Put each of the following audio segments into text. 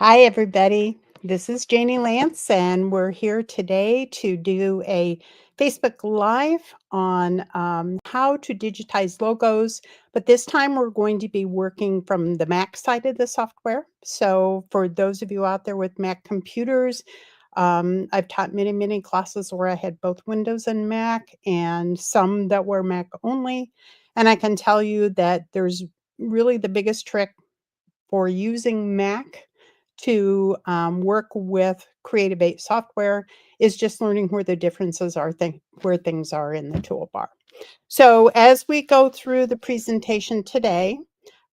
Hi, everybody. This is Janie Lantz, and we're here today to do a Facebook Live on how to digitize logos. But this time we're going to be working from the Mac side of the software. So, for those of you out there with Mac computers, I've taught many, many classes where I had both Windows and Mac, and some that were Mac only. And I can tell you that there's really the biggest trick for using Mac to work with CreativateE software is just learning where the differences are, where things are in the toolbar. So as we go through the presentation today,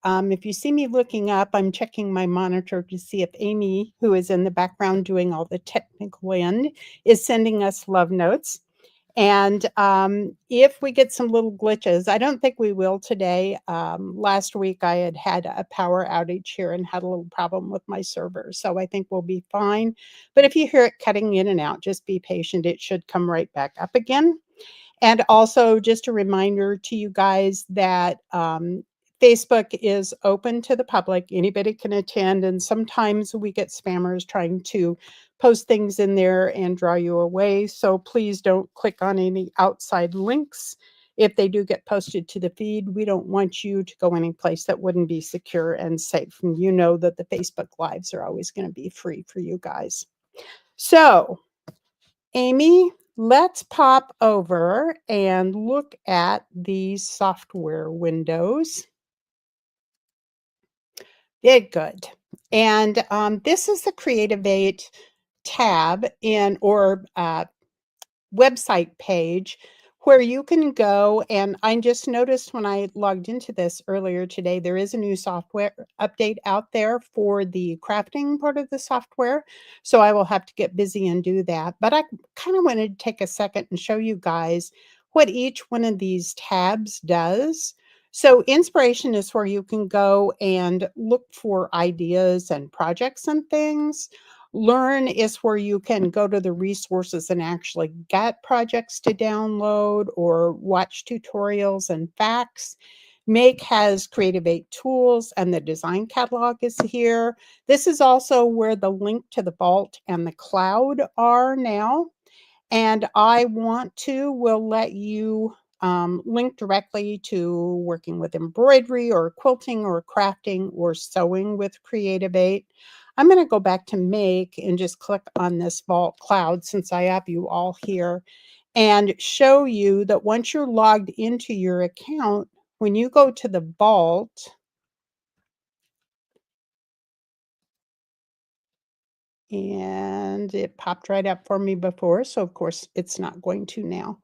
if you see me looking up, I'm checking my monitor to see if Amy, who is in the background doing all the technical end, is sending us love notes. And if we get some little glitches, I don't think we will today. Last week I had a power outage here and had a little problem with my server. So I think we'll be fine. But if you hear it cutting in and out, just be patient. It should come right back up again. And also just a reminder to you guys that Facebook is open to the public. Anybody can attend. And sometimes we get spammers trying to post things in there and draw you away. So please don't click on any outside links. If they do get posted to the feed, we don't want you to go any place that wouldn't be secure and safe. And you know that the Facebook Lives are always going to be free for you guys. So, Amy, let's pop over and look at these software windows. Good. And this is the CreativateE tab or website page where you can go, and I just noticed when I logged into this earlier today, there is a new software update out there for the crafting part of the software. So I will have to get busy and do that. But I kind of wanted to take a second and show you guys what each one of these tabs does. So inspiration is where you can go and look for ideas and projects and things. Learn is where you can go to the resources and actually get projects to download or watch tutorials and facts. Make has CreativateE tools and the design catalog is here. This is also where the link to the vault and the cloud are now. And will let you link directly to working with embroidery or quilting or crafting or sewing with CreativateE. I'm going to go back to make and just click on this vault cloud since I have you all here and show you that once you're logged into your account, when you go to the vault, and it popped right up for me before, so of course it's not going to now.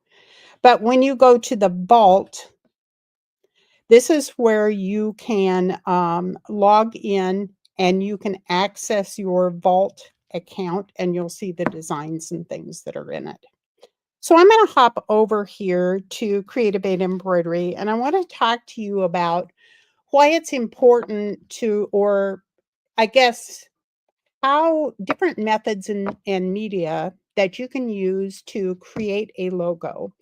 But when you go to the vault, this is where you can log in and you can access your vault account and you'll see the designs and things that are in it. So I'm going to hop over here to CreativateE Embroidery, and I want to talk to you about why it's important to, or I guess, how different methods and media that you can use to create a logo.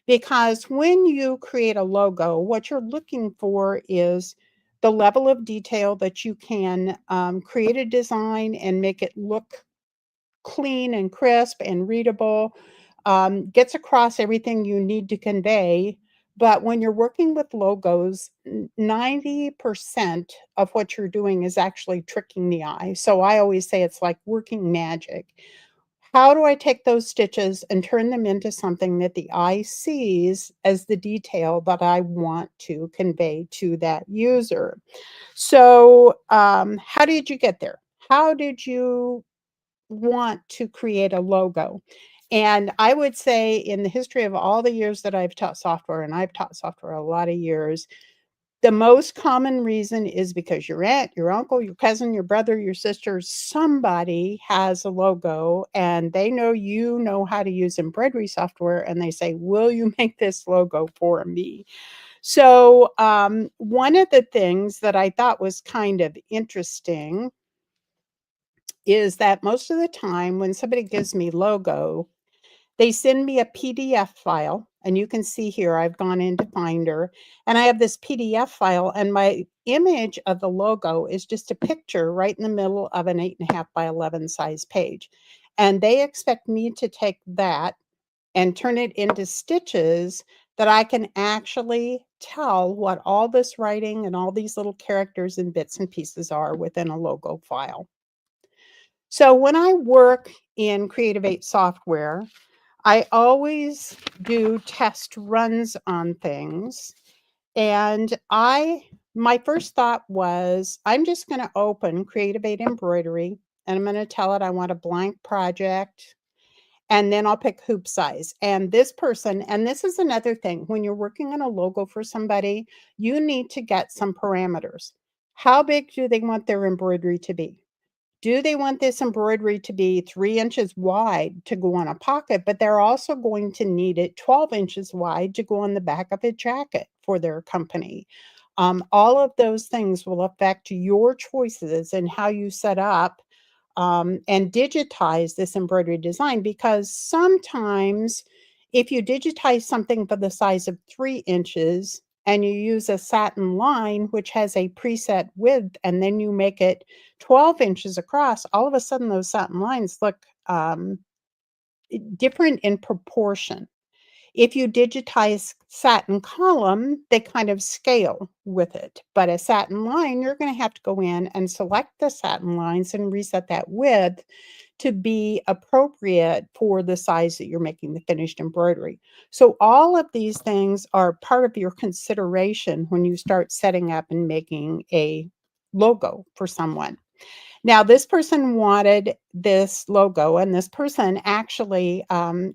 Because when you create a logo, what you're looking for is the level of detail that you can create a design and make it look clean and crisp and readable, gets across everything you need to convey. But when you're working with logos, 90% of what you're doing is actually tricking the eye. So I always say it's like working magic. How do I take those stitches and turn them into something that the eye sees as the detail that I want to convey to that user? So, how did you get there? How did you want to create a logo? And I would say in the history of all the years that I've taught software, and I've taught software a lot of years, the most common reason is because your aunt, your uncle, your cousin, your brother, your sister, somebody has a logo and they know you know how to use embroidery software and they say, will you make this logo for me? So one of the things that I thought was kind of interesting is that most of the time when somebody gives me logo, they send me a PDF file And you can see here, I've gone into Finder and I have this PDF file, and my image of the logo is just a picture right in the middle of an 8.5 by 11 size page. And they expect me to take that and turn it into stitches that I can actually tell what all this writing and all these little characters and bits and pieces are within a logo file. So when I work in CreaTivate's software, I always do test runs on things. And my first thought was, I'm just going to open CreaTivate Embroidery and I'm going to tell it I want a blank project. And then I'll pick hoop size. And this person, and this is another thing, when you're working on a logo for somebody, you need to get some parameters. How big do they want their embroidery to be? Do they want this embroidery to be 3 inches wide to go on a pocket, but they're also going to need it 12 inches wide to go on the back of a jacket for their company? All of those things will affect your choices and how you set up and digitize this embroidery design, because sometimes if you digitize something for the size of 3 inches and you use a satin line, which has a preset width, and then you make it 12 inches across, all of a sudden those satin lines look different in proportion. If you digitize satin column, they kind of scale with it. But a satin line, you're going to have to go in and select the satin lines and reset that width to be appropriate for the size that you're making the finished embroidery. So all of these things are part of your consideration when you start setting up and making a logo for someone. Now, this person wanted this logo, and this person actually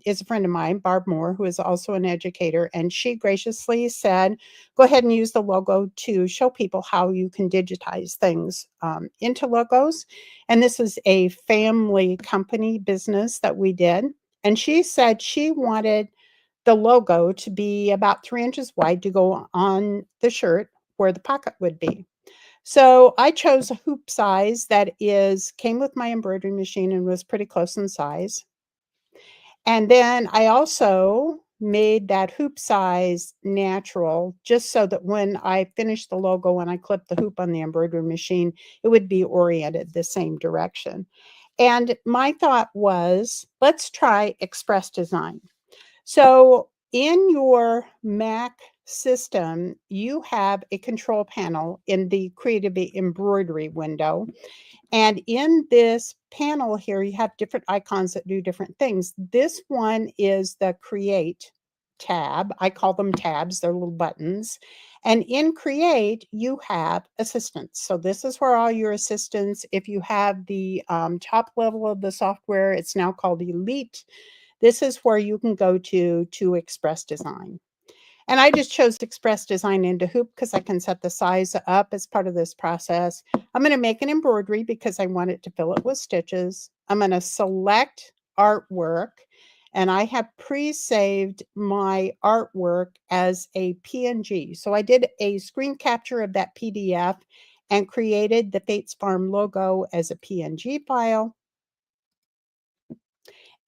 is a friend of mine, Barb Moore, who is also an educator, and she graciously said, go ahead and use the logo to show people how you can digitize things into logos. And this is a family company business that we did. And she said she wanted the logo to be about 3 inches wide to go on the shirt where the pocket would be. So I chose a hoop size that came with my embroidery machine and was pretty close in size. And then I also made that hoop size natural, just so that when I finished the logo and I clipped the hoop on the embroidery machine, it would be oriented the same direction. And my thought was, let's try Express Design. So in your Mac system, you have a control panel in the CreaTivate's Embroidery window. And in this panel here, you have different icons that do different things. This one is the Create tab. I call them tabs, they're little buttons. And in Create, you have assistants. So this is where all your assistants, if you have the top level of the software, it's now called Elite. This is where you can go to Express Design. And I just chose Express Design into Hoop because I can set the size up as part of this process. I'm going to make an embroidery because I want it to fill it with stitches. I'm going to select artwork, and I have pre-saved my artwork as a PNG. So I did a screen capture of that PDF and created the Fates Farm logo as a PNG file.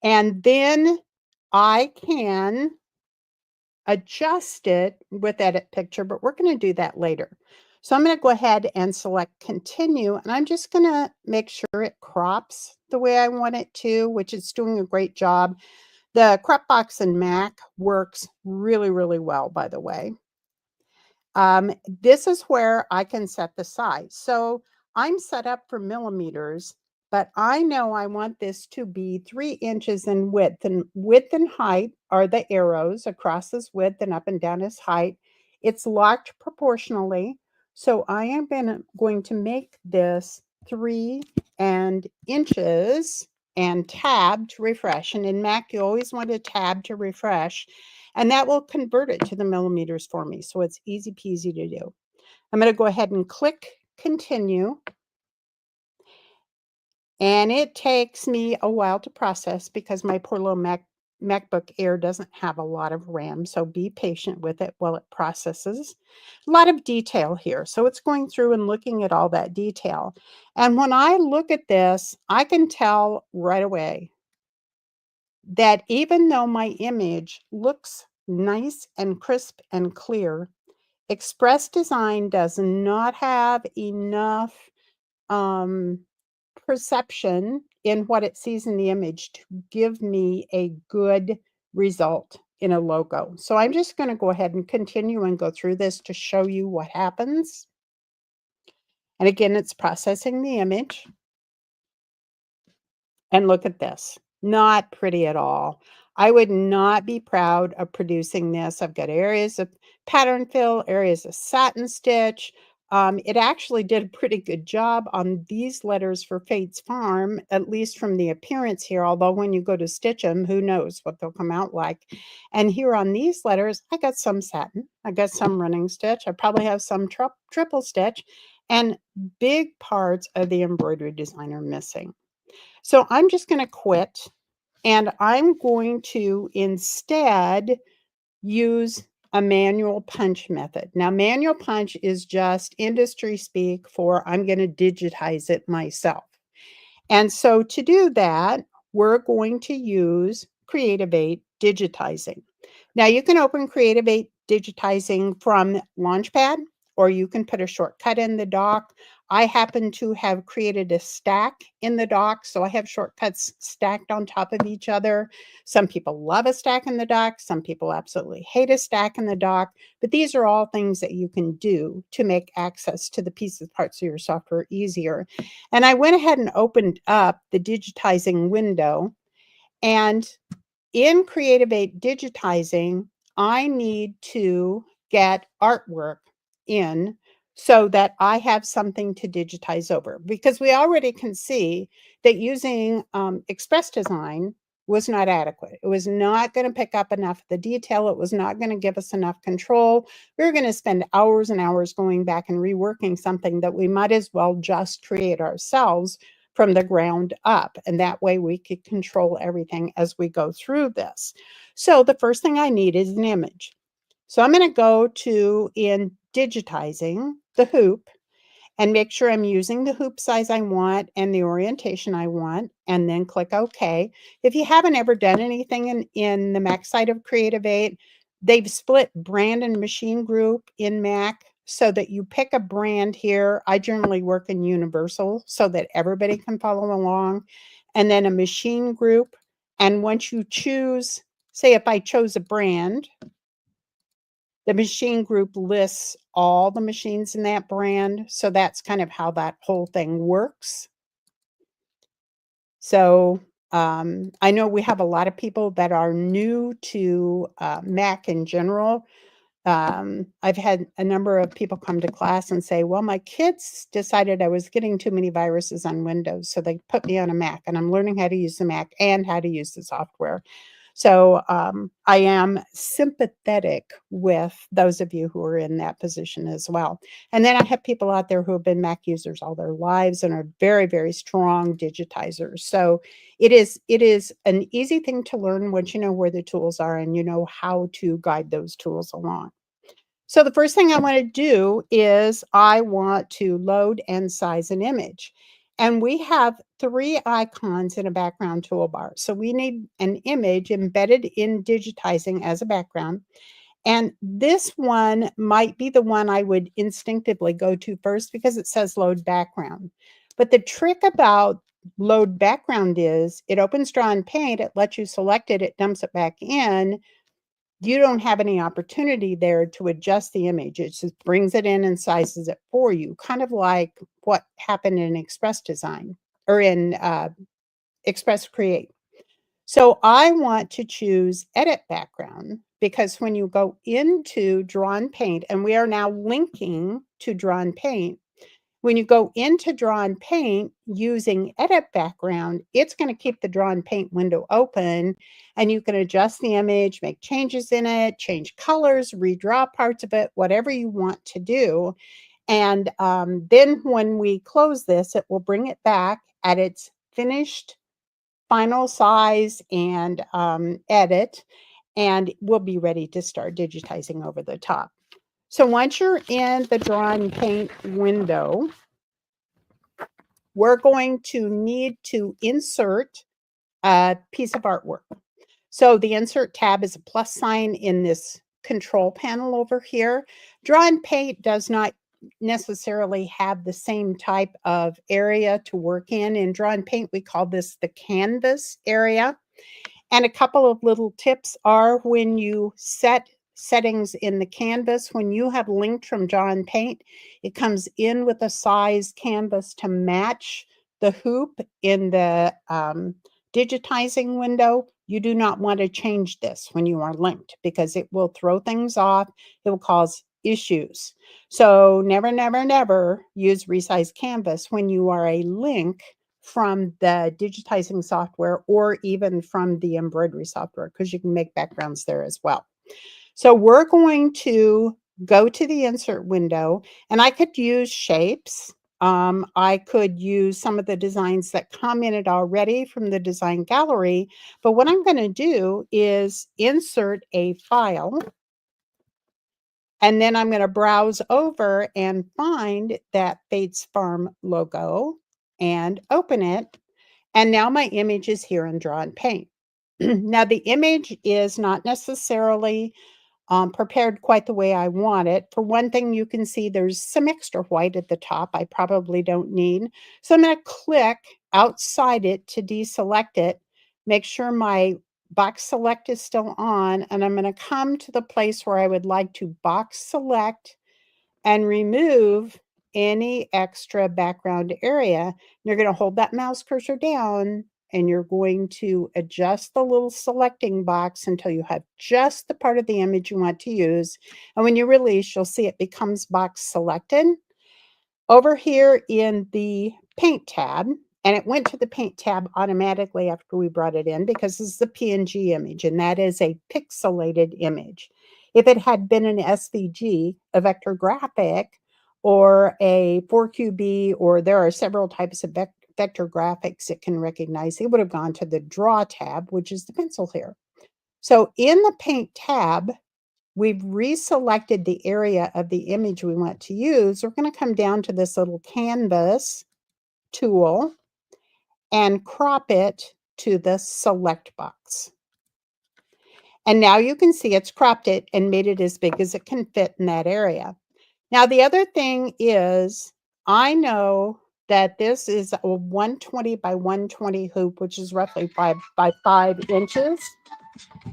And then I can adjust it with Edit Picture, but we're going to do that later. So I'm going to go ahead and select Continue, and I'm just going to make sure it crops the way I want it to, which it's doing a great job. The crop box in Mac works really, really well, by the way. This is where I can set the size. So I'm set up for millimeters, but I know I want this to be 3 inches in width, and width and height are the arrows across this width and up and down is height. It's locked proportionally. So I am going to make this 3 inches and tab to refresh. And in Mac, you always want a tab to refresh, and that will convert it to the millimeters for me. So it's easy peasy to do. I'm going to go ahead and click Continue. And it takes me a while to process because my poor little MacBook Air doesn't have a lot of RAM. So be patient with it while it processes. A lot of detail here. So it's going through and looking at all that detail. And when I look at this, I can tell right away that even though my image looks nice and crisp and clear. Express Design does not have enough perception in what it sees in the image to give me a good result in a logo. So I'm just going to go ahead and continue and go through this to show you what happens. And again, it's processing the image. And look at this. Not pretty at all. I would not be proud of producing this. I've got areas of pattern fill, areas of satin stitch. It actually did a pretty good job on these letters for Fate's Farm, at least from the appearance here, although when you go to stitch them, who knows what they'll come out like. And here on these letters, I got some satin. I got some running stitch. I probably have some triple stitch, and big parts of the embroidery design are missing. So I'm just going to quit, and I'm going to instead use a manual punch method. Now, manual punch is just industry speak for I'm going to digitize it myself. And so to do that, we're going to use CREATIVATE Digitizing. Now you can open CREATIVATE Digitizing from Launchpad, or you can put a shortcut in the dock. I happen to have created a stack in the dock, so I have shortcuts stacked on top of each other. Some people love a stack in the dock. Some people absolutely hate a stack in the dock. But these are all things that you can do to make access to the pieces, parts of your software easier. And I went ahead and opened up the digitizing window, and in CREATIVATE Digitizing, I need to get artwork in so that I have something to digitize over, because we already can see that using Express Design was not adequate. It was not going to pick up enough of the detail. It was not going to give us enough control. We were going to spend hours and hours going back and reworking something that we might as well just create ourselves from the ground up. And that way we could control everything as we go through this. So the first thing I need is an image. So I'm going to go to, in digitizing, the hoop, and make sure I'm using the hoop size I want and the orientation I want, and then click OK. If you haven't ever done anything in the Mac side of Creativate, they've split brand and machine group in Mac so that you pick a brand here. I generally work in Universal so that everybody can follow along, and then a machine group. And once you choose, say if I chose a brand, the machine group lists all the machines in that brand. So that's kind of how that whole thing works. So I know we have a lot of people that are new to Mac in general. I've had a number of people come to class and say, well, my kids decided I was getting too many viruses on Windows, so they put me on a Mac, and I'm learning how to use the Mac and how to use the software. So I am sympathetic with those of you who are in that position as well. And then I have people out there who have been Mac users all their lives and are very, very strong digitizers. So it is an easy thing to learn once you know where the tools are and you know how to guide those tools along. So the first thing I want to do is I want to load and size an image. And we have 3 icons in a background toolbar. So we need an image embedded in digitizing as a background. And this one might be the one I would instinctively go to first because it says load background. But the trick about load background is it opens Draw and Paint, it lets you select it, it dumps it back in. You don't have any opportunity there to adjust the image. It just brings it in and sizes it for you, kind of like what happened in Express Design or in Express Create. So I want to choose Edit Background because when you go into Draw and Paint, and we are now linking to Draw and Paint, when you go into Draw and Paint using Edit Background, it's going to keep the Draw and Paint window open, and you can adjust the image, make changes in it, change colors, redraw parts of it, whatever you want to do. And then when we close this, it will bring it back at its finished final size and edit, and we'll be ready to start digitizing over the top. So once you're in the Draw and Paint window, we're going to need to insert a piece of artwork. So the insert tab is a plus sign in this control panel over here. Draw and Paint does not necessarily have the same type of area to work in. In Draw and Paint, we call this the canvas area. And a couple of little tips are when you set settings in the canvas, when you have linked from Draw and Paint, it comes in with a size canvas to match the hoop in the digitizing window. You do not want to change this when you are linked because it will throw things off. It will cause issues. So never, never, never use resize canvas when you are a link from the digitizing software or even from the embroidery software, because you can make backgrounds there as well. So we're going to go to the insert window, and I could use shapes. I could use some of the designs that come in it already from the design gallery, but what I'm going to do is insert a file, and then I'm going to browse over and find that Fates Farm logo and open it. And now my image is here in Draw and Paint. Now the image is not necessarily prepared quite the way I want it. For one thing, you can see there's some extra white at the top I probably don't need. So I'm going to click outside it to deselect it, make sure my box select is still on, and I'm going to come to the place where I would like to box select and remove any extra background area. You're going to hold that mouse cursor down and you're going to adjust the little selecting box until you have just the part of the image you want to use. And when you release, you'll see it becomes box selected. Over here in the Paint tab, and it went to the Paint tab automatically after we brought it in because this is a PNG image, and that is a pixelated image. If it had been an SVG, a vector graphic, or a 4QB, or there are several types of vector graphics it can recognize, it would have gone to the Draw tab, which is the pencil here. So in the Paint tab, we've reselected the area of the image we want to use. We're going to come down to this little canvas tool and crop it to the select box. And now you can see it's cropped it and made it as big as it can fit in that area. Now, the other thing is I know that this is a 120 by 120 hoop, which is roughly 5 by 5 inches.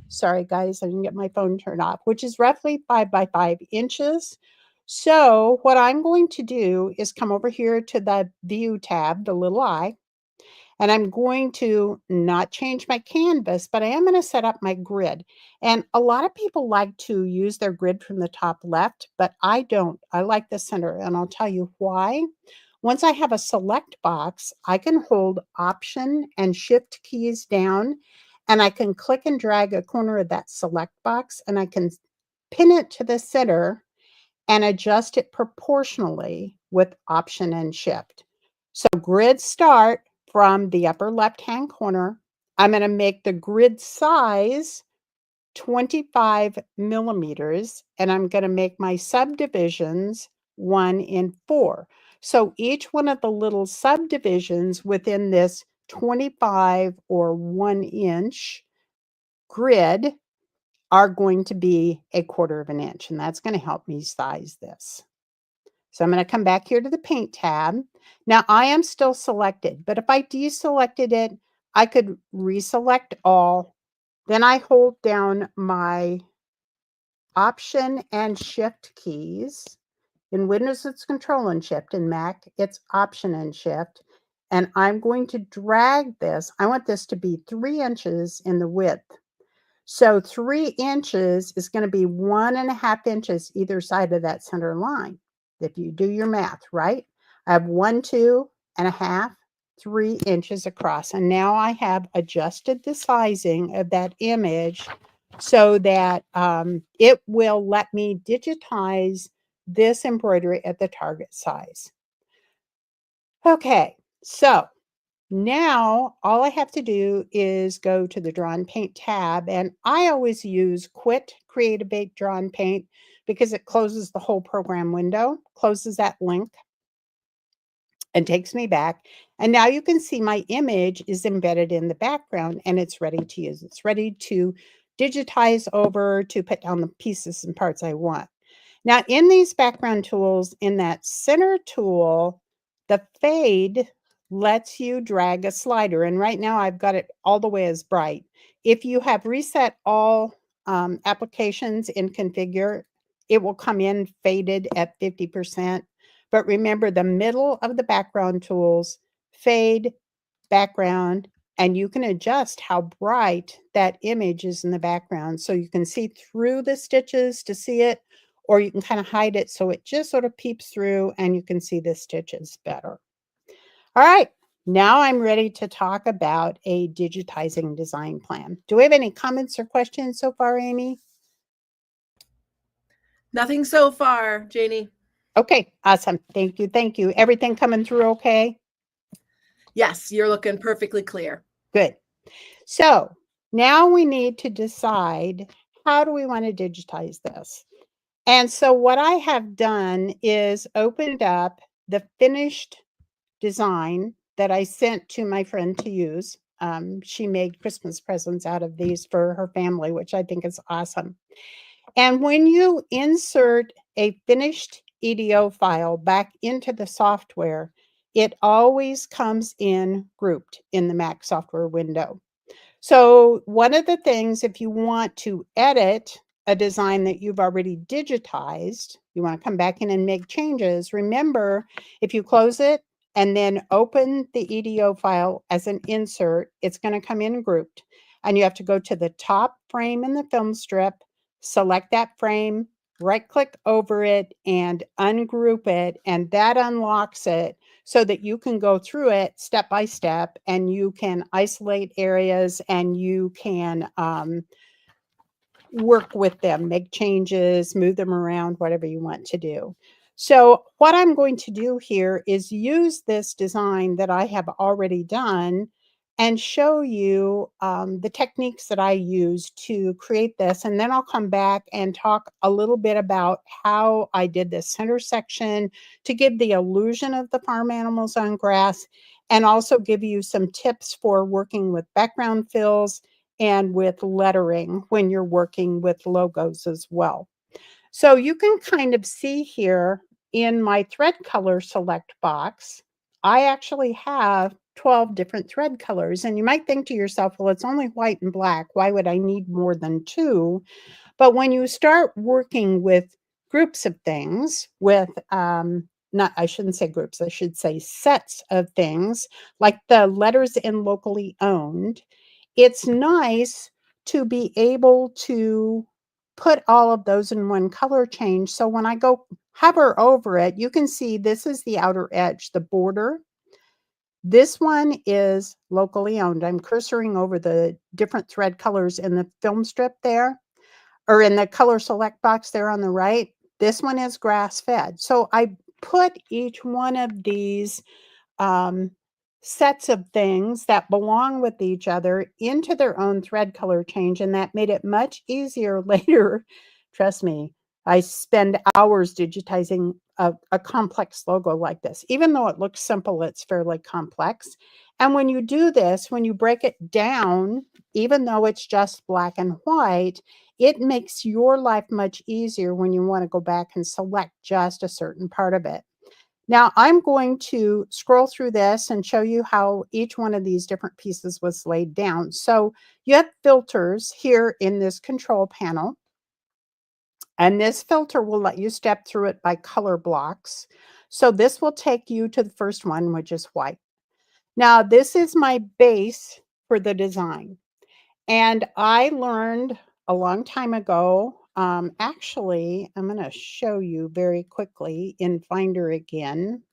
Sorry, guys, I didn't get my phone turned off, which is roughly 5 by 5 inches. So what I'm going to do is come over here to the View tab, the little eye, and I'm going to not change my canvas, but I am going to set up my grid. And a lot of people like to use their grid from the top left, but I don't. I like the center, and I'll tell you why. Once I have a select box, I can hold Option and Shift keys down, and I can click and drag a corner of that select box, and I can pin it to the center and adjust it proportionally with Option and Shift. So grid start from the upper left-hand corner. I'm going to make the grid size 25 millimeters, and I'm going to make my subdivisions 1 and 4. So each one of the little subdivisions within this 25 or 1 inch grid are going to be 1/4 of an inch, and that's going to help me size this. So I'm going to come back here to the Paint tab. Now I am still selected, but if I deselected it, I could reselect all. Then I hold down my Option and Shift keys. In Windows, it's Control and Shift. In Mac, it's Option and Shift. And I'm going to drag this. I want this to be 3 inches in the width. So 3 inches is going to be 1.5 inches either side of that center line. If you do your math, right? I have 1, 2.5, 3 inches across. And now I have adjusted the sizing of that image so that it will let me digitize this embroidery at the target size. Okay, so now all I have to do is go to the Draw and Paint tab, and I always use Quit CREATIVATE Draw and Paint because it closes the whole program window, closes that link, and takes me back. And now you can see my image is embedded in the background and it's ready to use. It's ready to digitize over to put down the pieces and parts I want. Now in these background tools, in that center tool, the fade lets you drag a slider. And right now I've got it all the way as bright. If you have reset all applications in configure, it will come in faded at 50%. But remember, the middle of the background tools, fade, background, and you can adjust how bright that image is in the background. So you can see through the stitches to see it, or you can kind of hide it so it just sort of peeps through and you can see the stitches better. All right, now I'm ready to talk about a digitizing design plan. Do we have any comments or questions so far, Amy? Nothing so far, Janie. Okay, awesome. Thank you. Thank you. Everything coming through okay? Yes, you're looking perfectly clear. Good. So now we need to decide, how do we want to digitize this? And so what I have done is opened up the finished design that I sent to my friend to use. She made Christmas presents out of these for her family, which I think is awesome. And when you insert a finished EDO file back into the software, it always comes in grouped in the Mac software window. So one of the things, if you want to edit a design that you've already digitized, you want to come back in and make changes, remember, if you close it and then open the EDO file as an insert, it's going to come in grouped. And you have to go to the top frame in the film strip, select that frame, right-click over it, and ungroup it, and that unlocks it so that you can go through it step by step and you can isolate areas and you can work with them, make changes, move them around, whatever you want to do. So what I'm going to do here is use this design that I have already done and show you the techniques that I use to create this. And then I'll come back and talk a little bit about how I did this center section to give the illusion of the farm animals on grass, and also give you some tips for working with background fills and with lettering when you're working with logos as well. So you can kind of see here in my thread color select box, I actually have 12 different thread colors. And you might think to yourself, well, it's only white and black. Why would I need more than two? But when you start working with groups of things, with not, I shouldn't say groups, I should say sets of things, like the letters in locally owned, it's nice to be able to put all of those in one color change. So when I go hover over it, you can see this is the outer edge, the border. This one is locally owned. I'm cursoring over the different thread colors in the film strip there, or in the color select box there on the right. This one is grass fed. So I put each one of these sets of things that belong with each other into their own thread color change, and that made it much easier later. Trust me, I spend hours digitizing a complex logo like this. Even though it looks simple, it's fairly complex. And when you do this, when you break it down, even though it's just black and white, it makes your life much easier when you want to go back and select just a certain part of it. Now I'm going to scroll through this and show you how each one of these different pieces was laid down. So you have filters here in this control panel, and this filter will let you step through it by color blocks. So this will take you to the first one, which is white. Now this is my base for the design. And I learned a long time ago, actually, I'm going to show you very quickly in Finder again.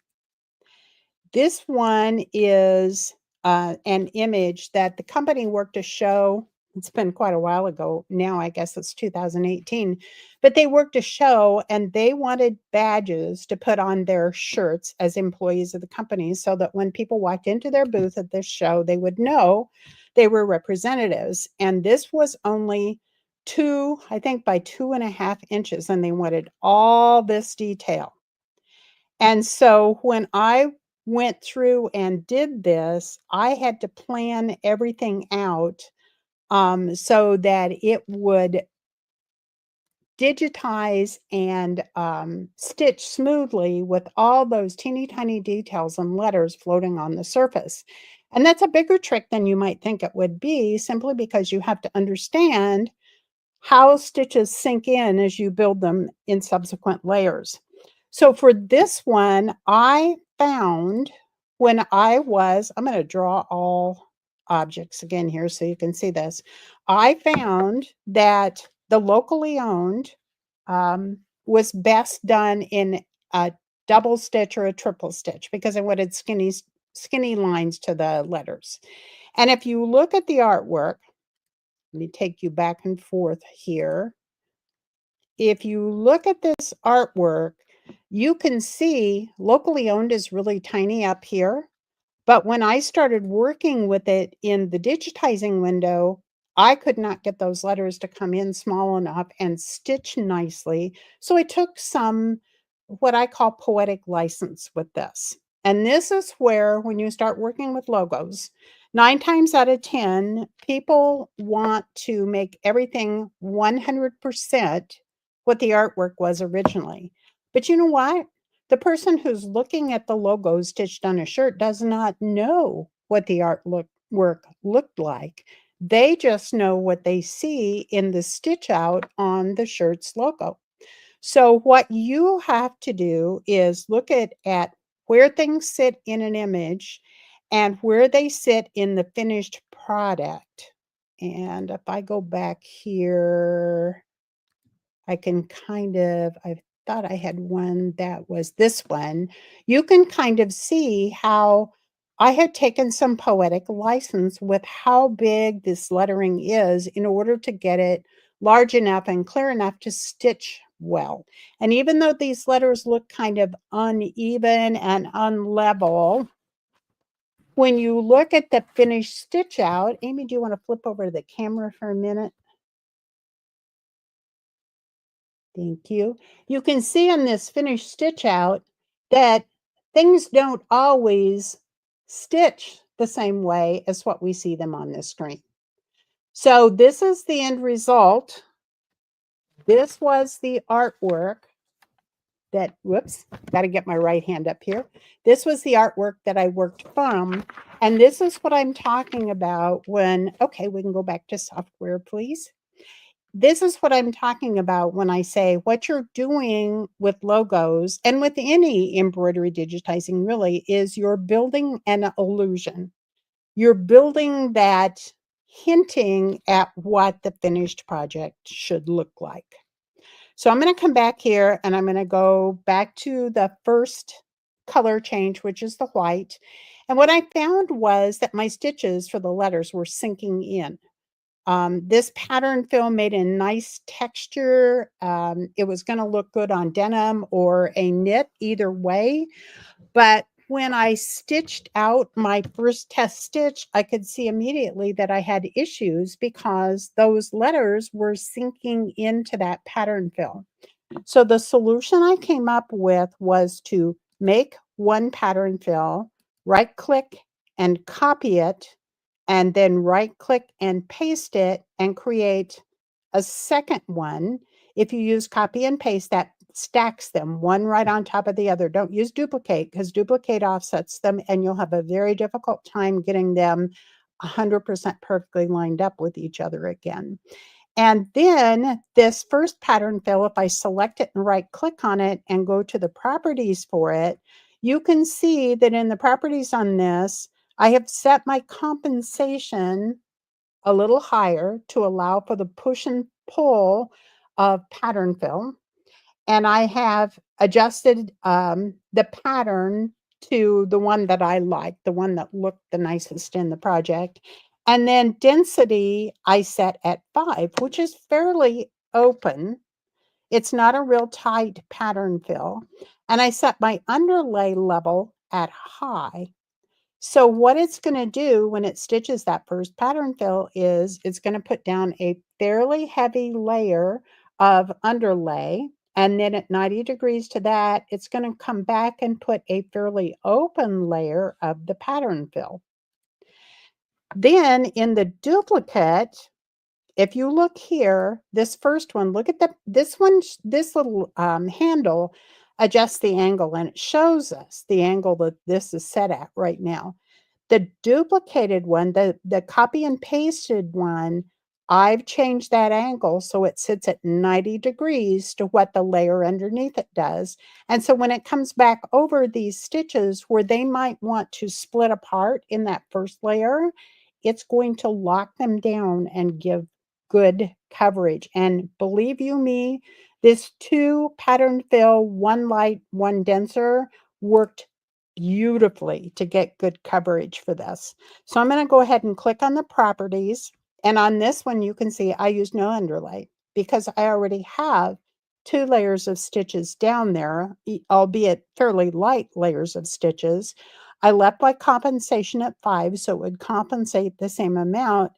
This one is an image that the company worked to show. It's been quite a while ago now, I guess it's 2018, but they worked a show and they wanted badges to put on their shirts as employees of the company so that when people walked into their booth at this show, they would know they were representatives. And this was only I think by 2.5 inches, and they wanted all this detail. And so when I went through and did this, I had to plan everything out so that it would digitize and stitch smoothly with all those teeny tiny details and letters floating on the surface. And that's a bigger trick than you might think it would be, simply because you have to understand how stitches sink in as you build them in subsequent layers. So for this one, I found when I'm going to draw all objects again here so you can see this. I found that the locally owned was best done in a double stitch or a triple stitch because I wanted skinny lines to the letters. And if you look at the artwork, let me take you back and forth here. If you look at this artwork, you can see locally owned is really tiny up here. But when I started working with it in the digitizing window, I could not get those letters to come in small enough and stitch nicely. So I took some, what I call poetic license with this. And this is where, when you start working with logos, 9 times out of 10, people want to make everything 100% what the artwork was originally. But you know what? The person who's looking at the logo stitched on a shirt does not know what the work looked like. They just know what they see in the stitch out on the shirt's logo. So what you have to do is look at where things sit in an image and where they sit in the finished product. And if I go back here, I can I thought I had one that was this one. You can kind of see how I had taken some poetic license with how big this lettering is in order to get it large enough and clear enough to stitch well. And even though these letters look kind of uneven and unlevel, when you look at the finished stitch out, Amy, do you want to flip over to the camera for a minute? Thank you. You can see in this finished stitch out that things don't always stitch the same way as what we see them on the screen. So this is the end result. This was the artwork that, whoops, got to get my right hand up here. This was the artwork that I worked from. And this is what I'm talking about when, okay, we can go back to software, please. This is what I'm talking about when I say what you're doing with logos and with any embroidery digitizing really is you're building an illusion. You're building that hinting at what the finished project should look like. So I'm going to come back here and I'm going to go back to the first color change, which is the white. And what I found was that my stitches for the letters were sinking in. This pattern film made a nice texture. It was going to look good on denim or a knit, either way. But when I stitched out my first test stitch, I could see immediately that I had issues because those letters were sinking into that pattern film. So the solution I came up with was to make one pattern fill, right click and copy it, and then right click and paste it and create a second one. If you use copy and paste, that stacks them one right on top of the other. Don't use duplicate because duplicate offsets them and you'll have a very difficult time getting them 100% perfectly lined up with each other again. And then this first pattern fill, if I select it and right click on it and go to the properties for it, you can see that in the properties on this, I have set my compensation a little higher to allow for the push and pull of pattern fill. And I have adjusted the pattern to the one that I like, the one that looked the nicest in the project. And then density I set at 5, which is fairly open. It's not a real tight pattern fill. And I set my underlay level at high. So what it's going to do when it stitches that first pattern fill is it's going to put down a fairly heavy layer of underlay. And then at 90 degrees to that, it's going to come back and put a fairly open layer of the pattern fill. Then in the duplicate, if you look here, this first one, look at this one, this little handle adjusts the angle, and it shows us the angle that this is set at right now. The duplicated one, the copy and pasted one, I've changed that angle so it sits at 90 degrees to what the layer underneath it does. And so when it comes back over these stitches where they might want to split apart in that first layer, it's going to lock them down and give good coverage. And believe you me, this 2 pattern fill, 1 light, 1 denser worked beautifully to get good coverage for this. So I'm going to go ahead and click on the properties. And on this one, you can see I use no underlay because I already have 2 layers of stitches down there, albeit fairly light layers of stitches. I left my compensation at 5, so it would compensate the same amount.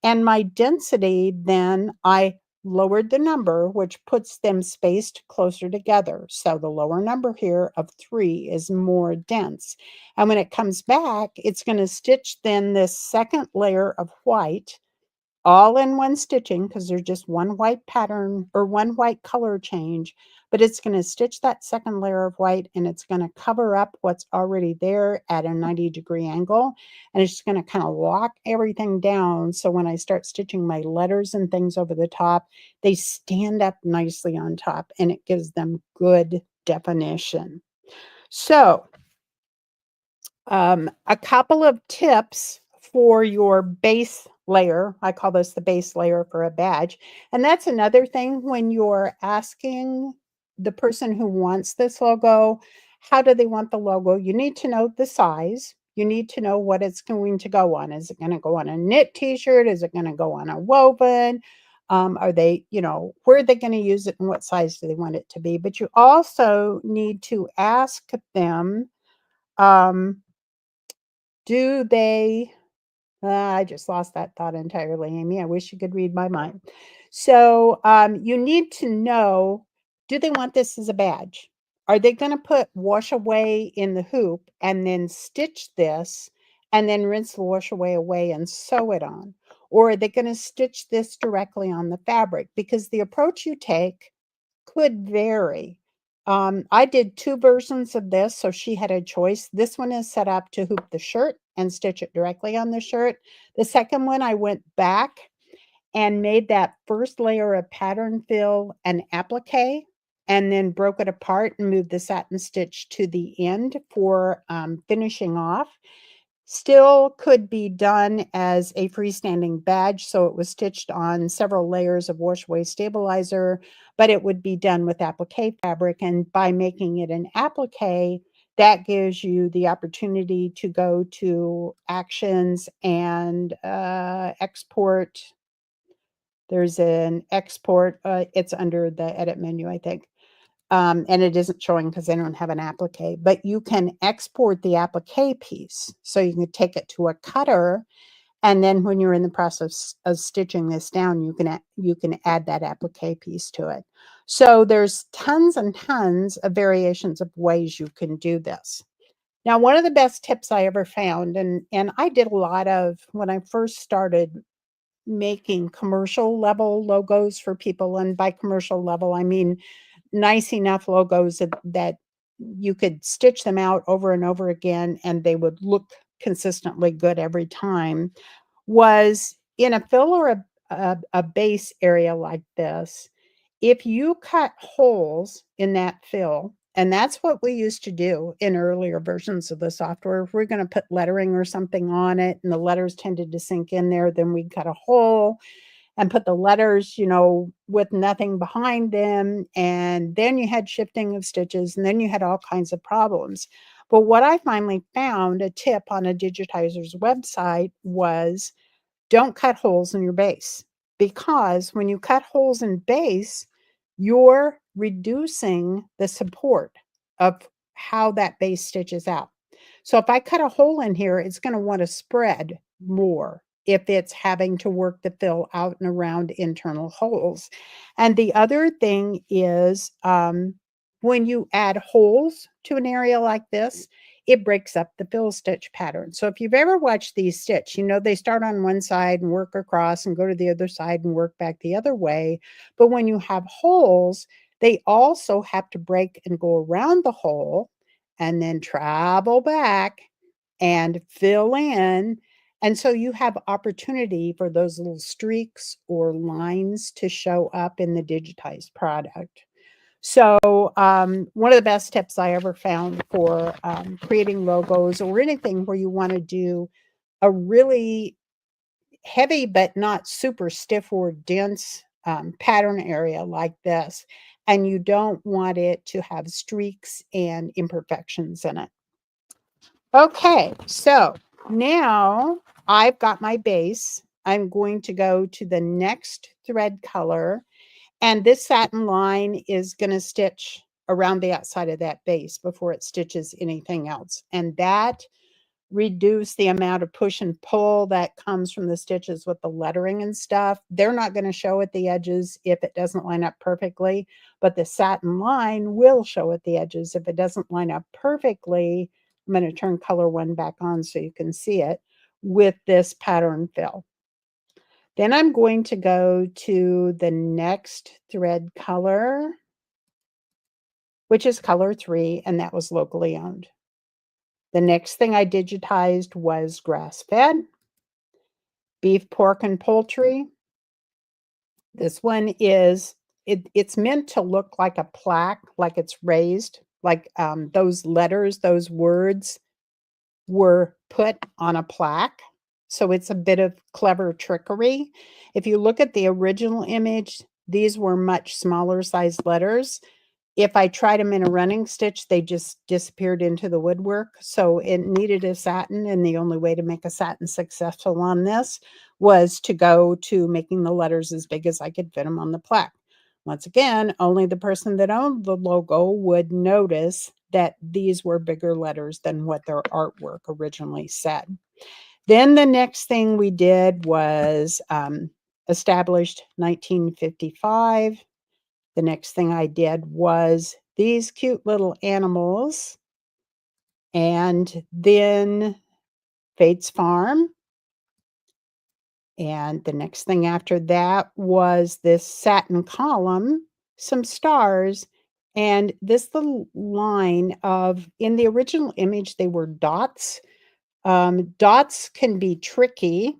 And my density, then I lowered the number, which puts them spaced closer together. So the lower number here of 3 is more dense. And when it comes back, it's going to stitch then this second layer of white all in one stitching because there's just one white pattern or one white color change, but it's going to stitch that second layer of white and it's going to cover up what's already there at a 90-degree angle. And it's just going to kind of lock everything down. So when I start stitching my letters and things over the top, they stand up nicely on top and it gives them good definition. So a couple of tips for your base layer. I call this the base layer for a badge. And that's another thing when you're asking the person who wants this logo, how do they want the logo? You need to know the size. You need to know what it's going to go on. Is it going to go on a knit t-shirt? Is it going to go on a woven? Are they, where are they going to use it and what size do they want it to be? But you also need to ask them, do they I just lost that thought entirely, Amy. I wish you could read my mind. So you need to know, do they want this as a badge? Are they going to put wash away in the hoop and then stitch this and then rinse the wash away and sew it on? Or are they going to stitch this directly on the fabric? Because the approach you take could vary. I did 2 versions of this, so she had a choice. This one is set up to hoop the shirt and stitch it directly on the shirt. The second one, I went back and made that first layer of pattern fill an applique and then broke it apart and moved the satin stitch to the end for finishing off. Still could be done as a freestanding badge, so it was stitched on several layers of wash away stabilizer, but it would be done with applique fabric. And by making it an applique, that gives you the opportunity to go to actions and export. There's an export, it's under the edit menu, I think. And it isn't showing because I don't have an applique, but you can export the applique piece. So you can take it to a cutter, and then when you're in the process of stitching this down, you can add that applique piece to it. So there's tons and tons of variations of ways you can do this. Now, one of the best tips I ever found, and I did a lot of when I first started making commercial level logos for people, and by commercial level, I mean nice enough logos that you could stitch them out over and over again and they would look consistently good every time, was in a fill or a base area like this. If you cut holes in that fill, and that's what we used to do in earlier versions of the software, if we're going to put lettering or something on it and the letters tended to sink in there, then we'd cut a hole and put the letters, with nothing behind them. And then you had shifting of stitches and then you had all kinds of problems. But what I finally found, a tip on a digitizer's website, was don't cut holes in your base, because when you cut holes in base, you're reducing the support of how that base stitches out. So if I cut a hole in here, it's going to want to spread more if it's having to work the fill out and around internal holes. And the other thing is when you add holes to an area like this, it breaks up the fill stitch pattern. So if you've ever watched these stitch, you know they start on one side and work across and go to the other side and work back the other way. But when you have holes, they also have to break and go around the hole and then travel back and fill in. And so you have opportunity for those little streaks or lines to show up in the digitized product. So one of the best tips I ever found for creating logos or anything where you want to do a really heavy but not super stiff or dense pattern area like this, and you don't want it to have streaks and imperfections in it. Okay, so now I've got my base. I'm going to go to the next thread color, and this satin line is going to stitch around the outside of that base before it stitches anything else. And that reduce the amount of push and pull that comes from the stitches with the lettering and stuff. They're not going to show at the edges if it doesn't line up perfectly, but the satin line will show at the edges if it doesn't line up perfectly. I'm going to turn color 1 back on so you can see it with this pattern fill. Then I'm going to go to the next thread color, which is color 3, and that was locally owned. The next thing I digitized was grass-fed, beef, pork, and poultry. This one is, it's meant to look like a plaque, like it's raised, like those letters, those words were put on a plaque. So it's a bit of clever trickery. If you look at the original image, these were much smaller sized letters. If I tried them in a running stitch, they just disappeared into the woodwork. So it needed a satin, and the only way to make a satin successful on this was to go to making the letters as big as I could fit them on the plaque. Once again, only the person that owned the logo would notice that these were bigger letters than what their artwork originally said. Then the next thing we did was established 1955. The next thing I did was these cute little animals, and then Fate's Farm. And the next thing after that was this satin column, some stars, and this little line of, in the original image, they were dots. Dots can be tricky.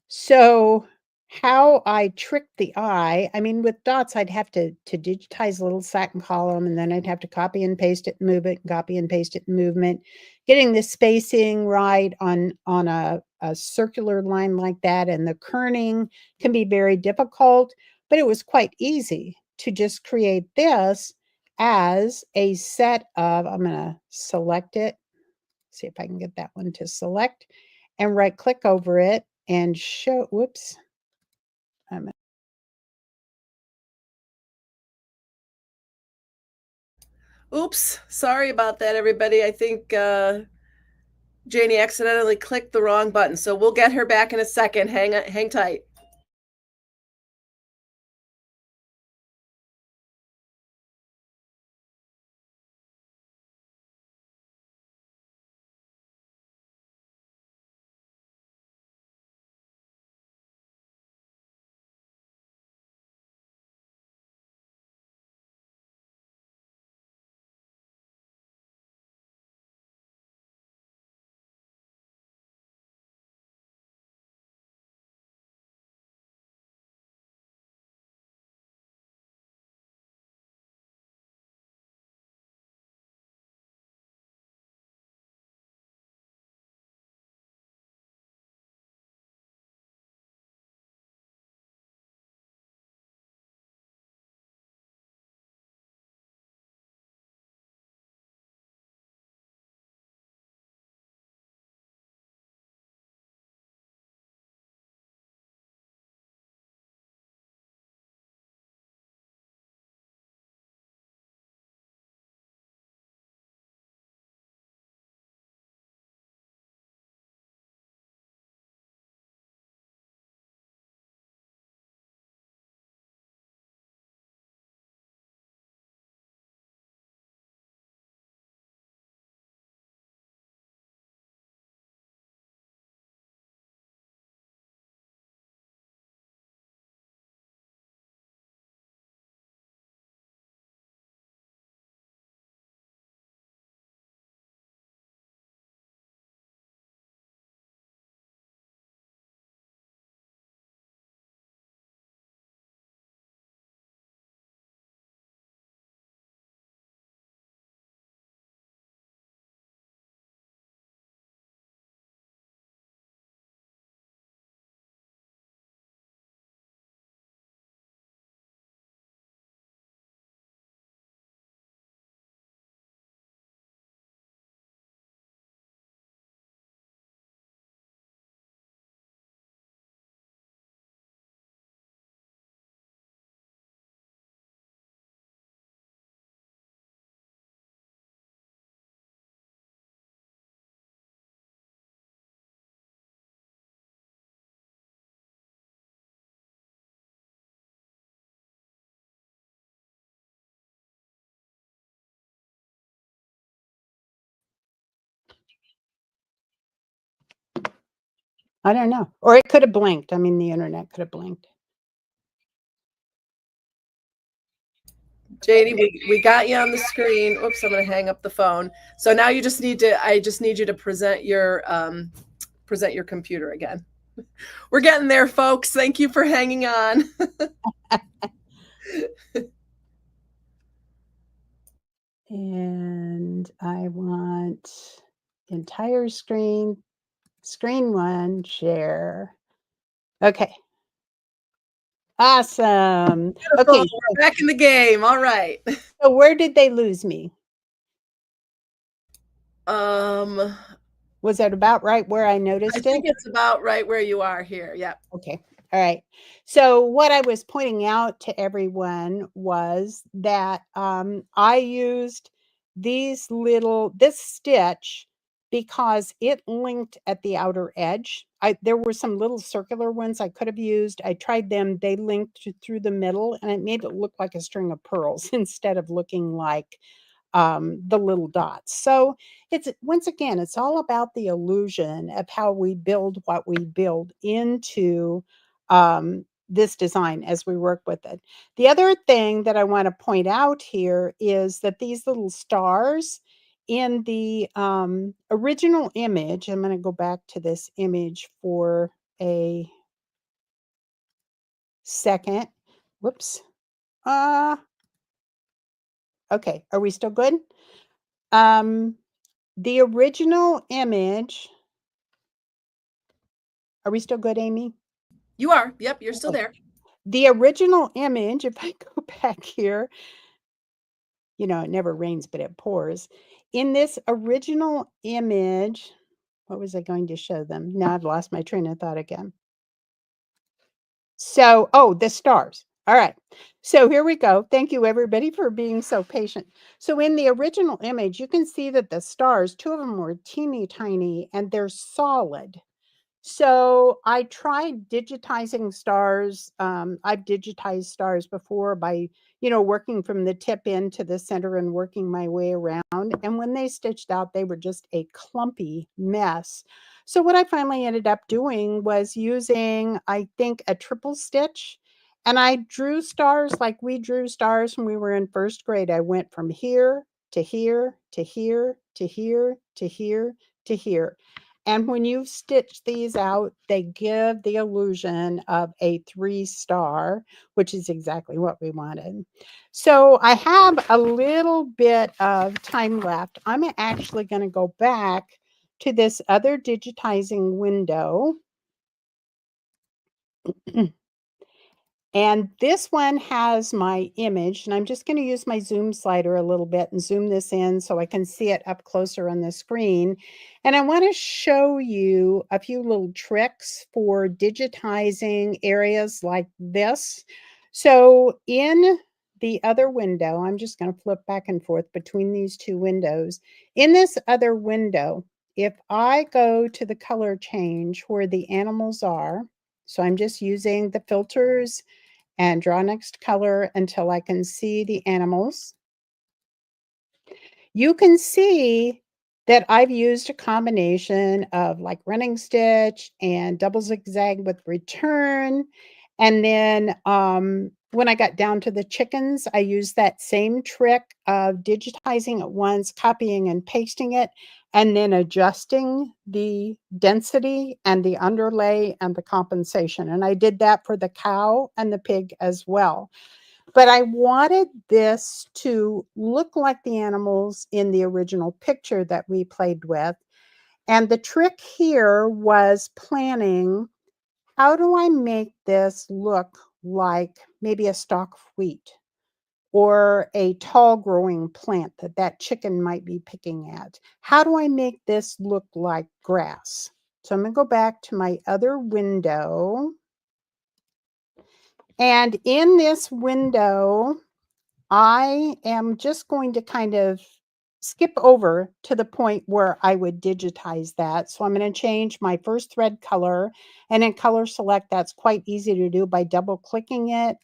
So how I tricked the eye, I mean, with dots, I'd have to digitize a little satin column, and then I'd have to copy and paste it, move it, copy and paste it, movement. Getting the spacing right on a circular line like that, and the kerning can be very difficult, but it was quite easy to just create this as a set of, I'm going to select it, see if I can get that one to select, and right click over it and show, whoops. Oops, sorry about that, everybody. I think Janie accidentally clicked the wrong button, so we'll get her back in a second. Hang tight. I don't know. Or it could have blinked. I mean, the internet could have blinked. Janie, we got you on the screen. Oops, I'm going to hang up the phone. So now you just need to, I just need you to present your computer again. We're getting there, folks. Thank you for hanging on. And I want entire screen, screen one, share. Okay. Awesome. Beautiful. Okay. We're back in the game. All right. So where did they lose me? Was that about right where I I noticed think it? it's about right where you are here. Yep. Okay. All right. So what I was pointing out to everyone was that I used this stitch because it linked at the outer edge. There were some little circular ones I could have used. I tried them. They linked through the middle, and it made it look like a string of pearls instead of looking like the little dots. So it's, once again, it's all about the illusion of how we build what we build into this design as we work with it. The other thing that I want to point out here is that these little stars in the original image, I'm going to go back to this image for a second. Whoops. Okay, are we still good? The original image, are we still good, Amy? You are. Yep, you're still Okay. there. The original image, if I go back here, it never rains, but it pours. In this original image, what was I going to show them? Now I've lost my train of thought again. So, the stars. All right. So here we go. Thank you, everybody, for being so patient. So in the original image, you can see that the stars, two of them were teeny tiny, and they're solid. So I tried digitizing stars. I've digitized stars before by, working from the tip in to the center and working my way around. And when they stitched out, they were just a clumpy mess. So what I finally ended up doing was using, I think, a triple stitch. And I drew stars like we drew stars when we were in first grade. I went from here to here to here to here to here to here. And when you stitch these out, they give the illusion of a 3-star, which is exactly what we wanted. So I have a little bit of time left. I'm actually going to go back to this other digitizing window. And this one has my image, and I'm just going to use my zoom slider a little bit and zoom this in so I can see it up closer on the screen. And I want to show you a few little tricks for digitizing areas like this. So in the other window, I'm just going to flip back and forth between these two windows. In this other window, if I go to the color change where the animals are, so I'm just using the filters and draw next color until I can see the animals. You can see that I've used a combination of like running stitch and double zigzag with return. And then when I got down to the chickens, I used that same trick of digitizing at once, copying and pasting it, and then adjusting the density and the underlay and the compensation. And I did that for the cow and the pig as well. But I wanted this to look like the animals in the original picture that we played with. And the trick here was planning, how do I make this look like maybe a stalk of wheat or a tall growing plant that chicken might be picking at? How do I make this look like grass? So I'm going to go back to my other window. And in this window, I am just going to kind of skip over to the point where I would digitize that. So I'm going to change my first thread color, and in color select, that's quite easy to do by double clicking it,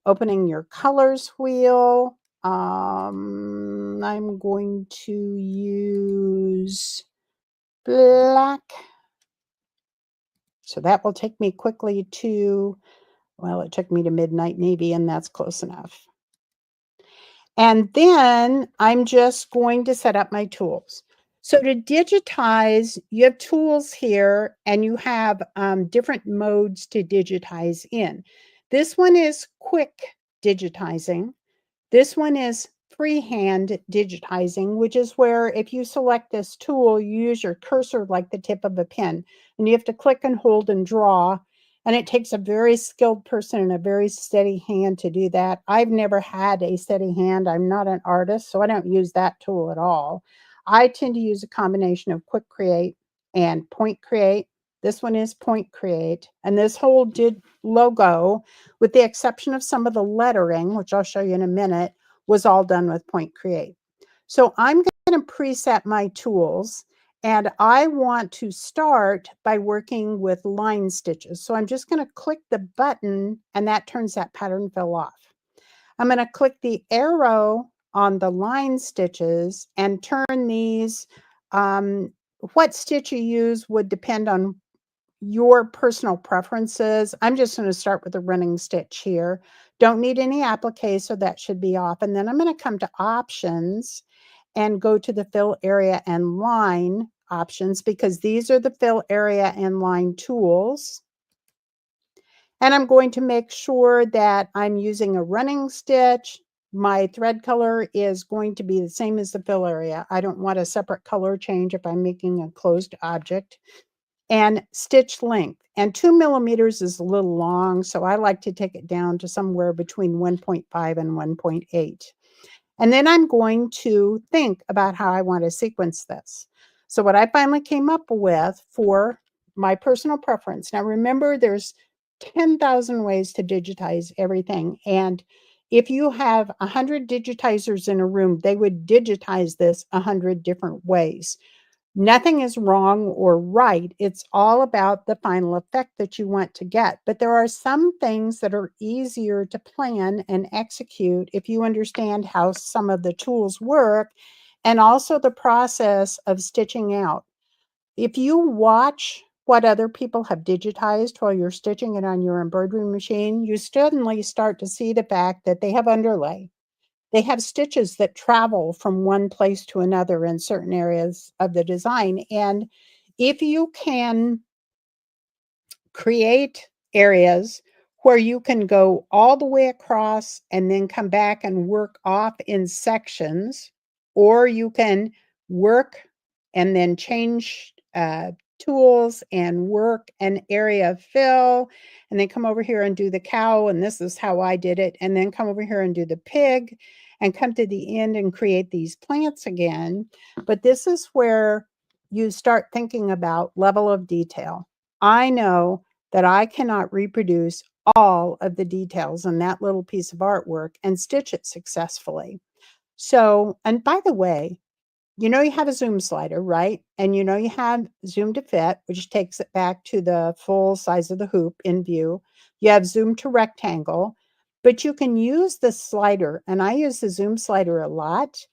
opening your colors wheel. I'm going to use black. So that will take me quickly to, well, it took me to Midnight Navy, and that's close enough. And then I'm just going to set up my tools. So to digitize, you have tools here, and you have different modes to digitize in. This one is quick digitizing. This one is freehand digitizing, which is where if you select this tool, you use your cursor like the tip of a pen, and you have to click and hold and draw. And it takes a very skilled person and a very steady hand to do that. I've never had a steady hand. I'm not an artist, so I don't use that tool at all. I tend to use a combination of Quick Create and Point Create. This one is Point Create. And this whole logo, with the exception of some of the lettering, which I'll show you in a minute, was all done with Point Create. So I'm going to preset my tools, and I want to start by working with line stitches. So I'm just going to click the button, and that turns that pattern fill off. I'm going to click the arrow on the line stitches and turn these. What stitch you use would depend on your personal preferences. I'm just going to start with a running stitch here. Don't need any applique, so that should be off. And then I'm going to come to options and go to the fill area and line options, because these are the fill area and line tools. And I'm going to make sure that I'm using a running stitch. My thread color is going to be the same as the fill area. I don't want a separate color change if I'm making a closed object. And stitch length. And 2 millimeters is a little long, so I like to take it down to somewhere between 1.5 and 1.8. And then I'm going to think about how I want to sequence this. So what I finally came up with for my personal preference. Now remember, there's 10,000 ways to digitize everything. And if you have 100 digitizers in a room, they would digitize this 100 different ways. Nothing is wrong or right. It's all about the final effect that you want to get. But there are some things that are easier to plan and execute if you understand how some of the tools work, and also the process of stitching out. If you watch what other people have digitized while you're stitching it on your embroidery machine, you suddenly start to see the fact that they have underlay. They have stitches that travel from one place to another in certain areas of the design. And if you can create areas where you can go all the way across and then come back and work off in sections, or you can work and then change tools and work an area of fill, and then come over here and do the cow, and this is how I did it, and then come over here and do the pig, and come to the end and create these plants again. But this is where you start thinking about level of detail. I know that I cannot reproduce all of the details in that little piece of artwork and stitch it successfully. So, and by the way, you know you have a zoom slider, right? And you know you have zoom to fit, which takes it back to the full size of the hoop in view. You have zoom to rectangle, but you can use the slider, and I use the zoom slider a lot.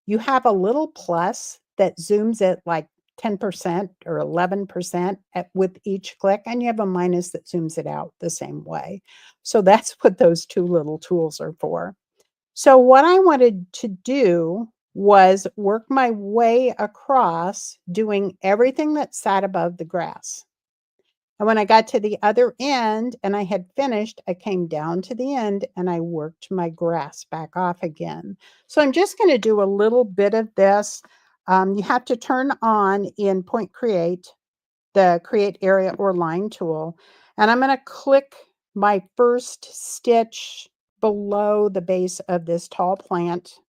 You have a little plus that zooms at like 10% or 11% with each click, and you have a minus that zooms it out the same way. So that's what those two little tools are for. So what I wanted to do was work my way across doing everything that sat above the grass. And when I got to the other end and I had finished, I came down to the end and I worked my grass back off again. So I'm just going to do a little bit of this. You have to turn on in Point Create the Create Area or Line tool. And I'm going to click my first stitch below the base of this tall plant.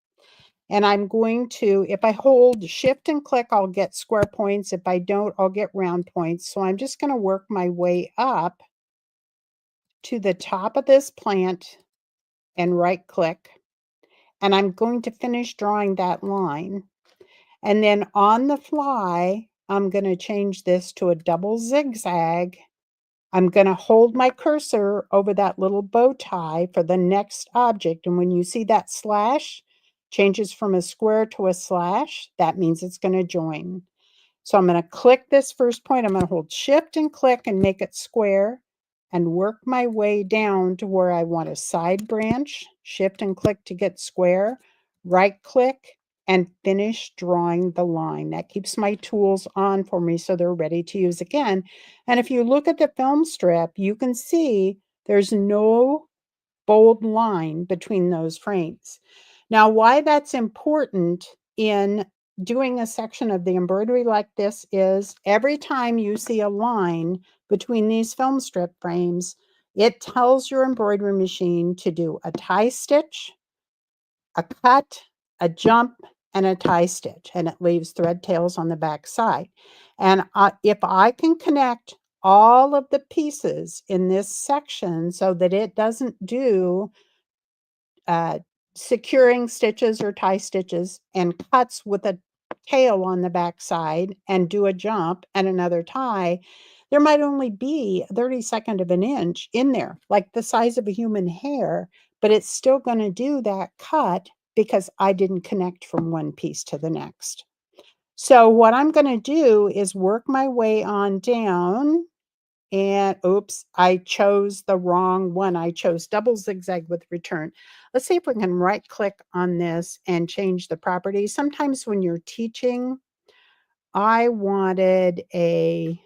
And I'm going to, if I hold shift and click, I'll get square points. If I don't, I'll get round points. So I'm just going to work my way up to the top of this plant and right click. And I'm going to finish drawing that line. And then on the fly, I'm going to change this to a double zigzag. I'm going to hold my cursor over that little bow tie for the next object. And when you see that slash changes from a square to a slash, that means it's going to join. So I'm going to click this first point. I'm going to hold shift and click and make it square and work my way down to where I want a side branch. Shift and click to get square, right click, and finish drawing the line. That keeps my tools on for me so they're ready to use again. And if you look at the film strip, you can see there's no bold line between those frames. Now, why that's important in doing a section of the embroidery like this is every time you see a line between these film strip frames, it tells your embroidery machine to do a tie stitch, a cut, a jump, and a tie stitch, and it leaves thread tails on the back side. And if I can connect all of the pieces in this section so that it doesn't do securing stitches or tie stitches and cuts with a tail on the back side and do a jump and another tie, there might only be a 32nd of an inch in there, like the size of a human hair, but it's still going to do that cut because I didn't connect from one piece to the next. So what I'm going to do is work my way on down. And oops, I chose the wrong one. I chose double zigzag with return. Let's see if we can right click on this and change the properties. Sometimes when you're teaching, I wanted a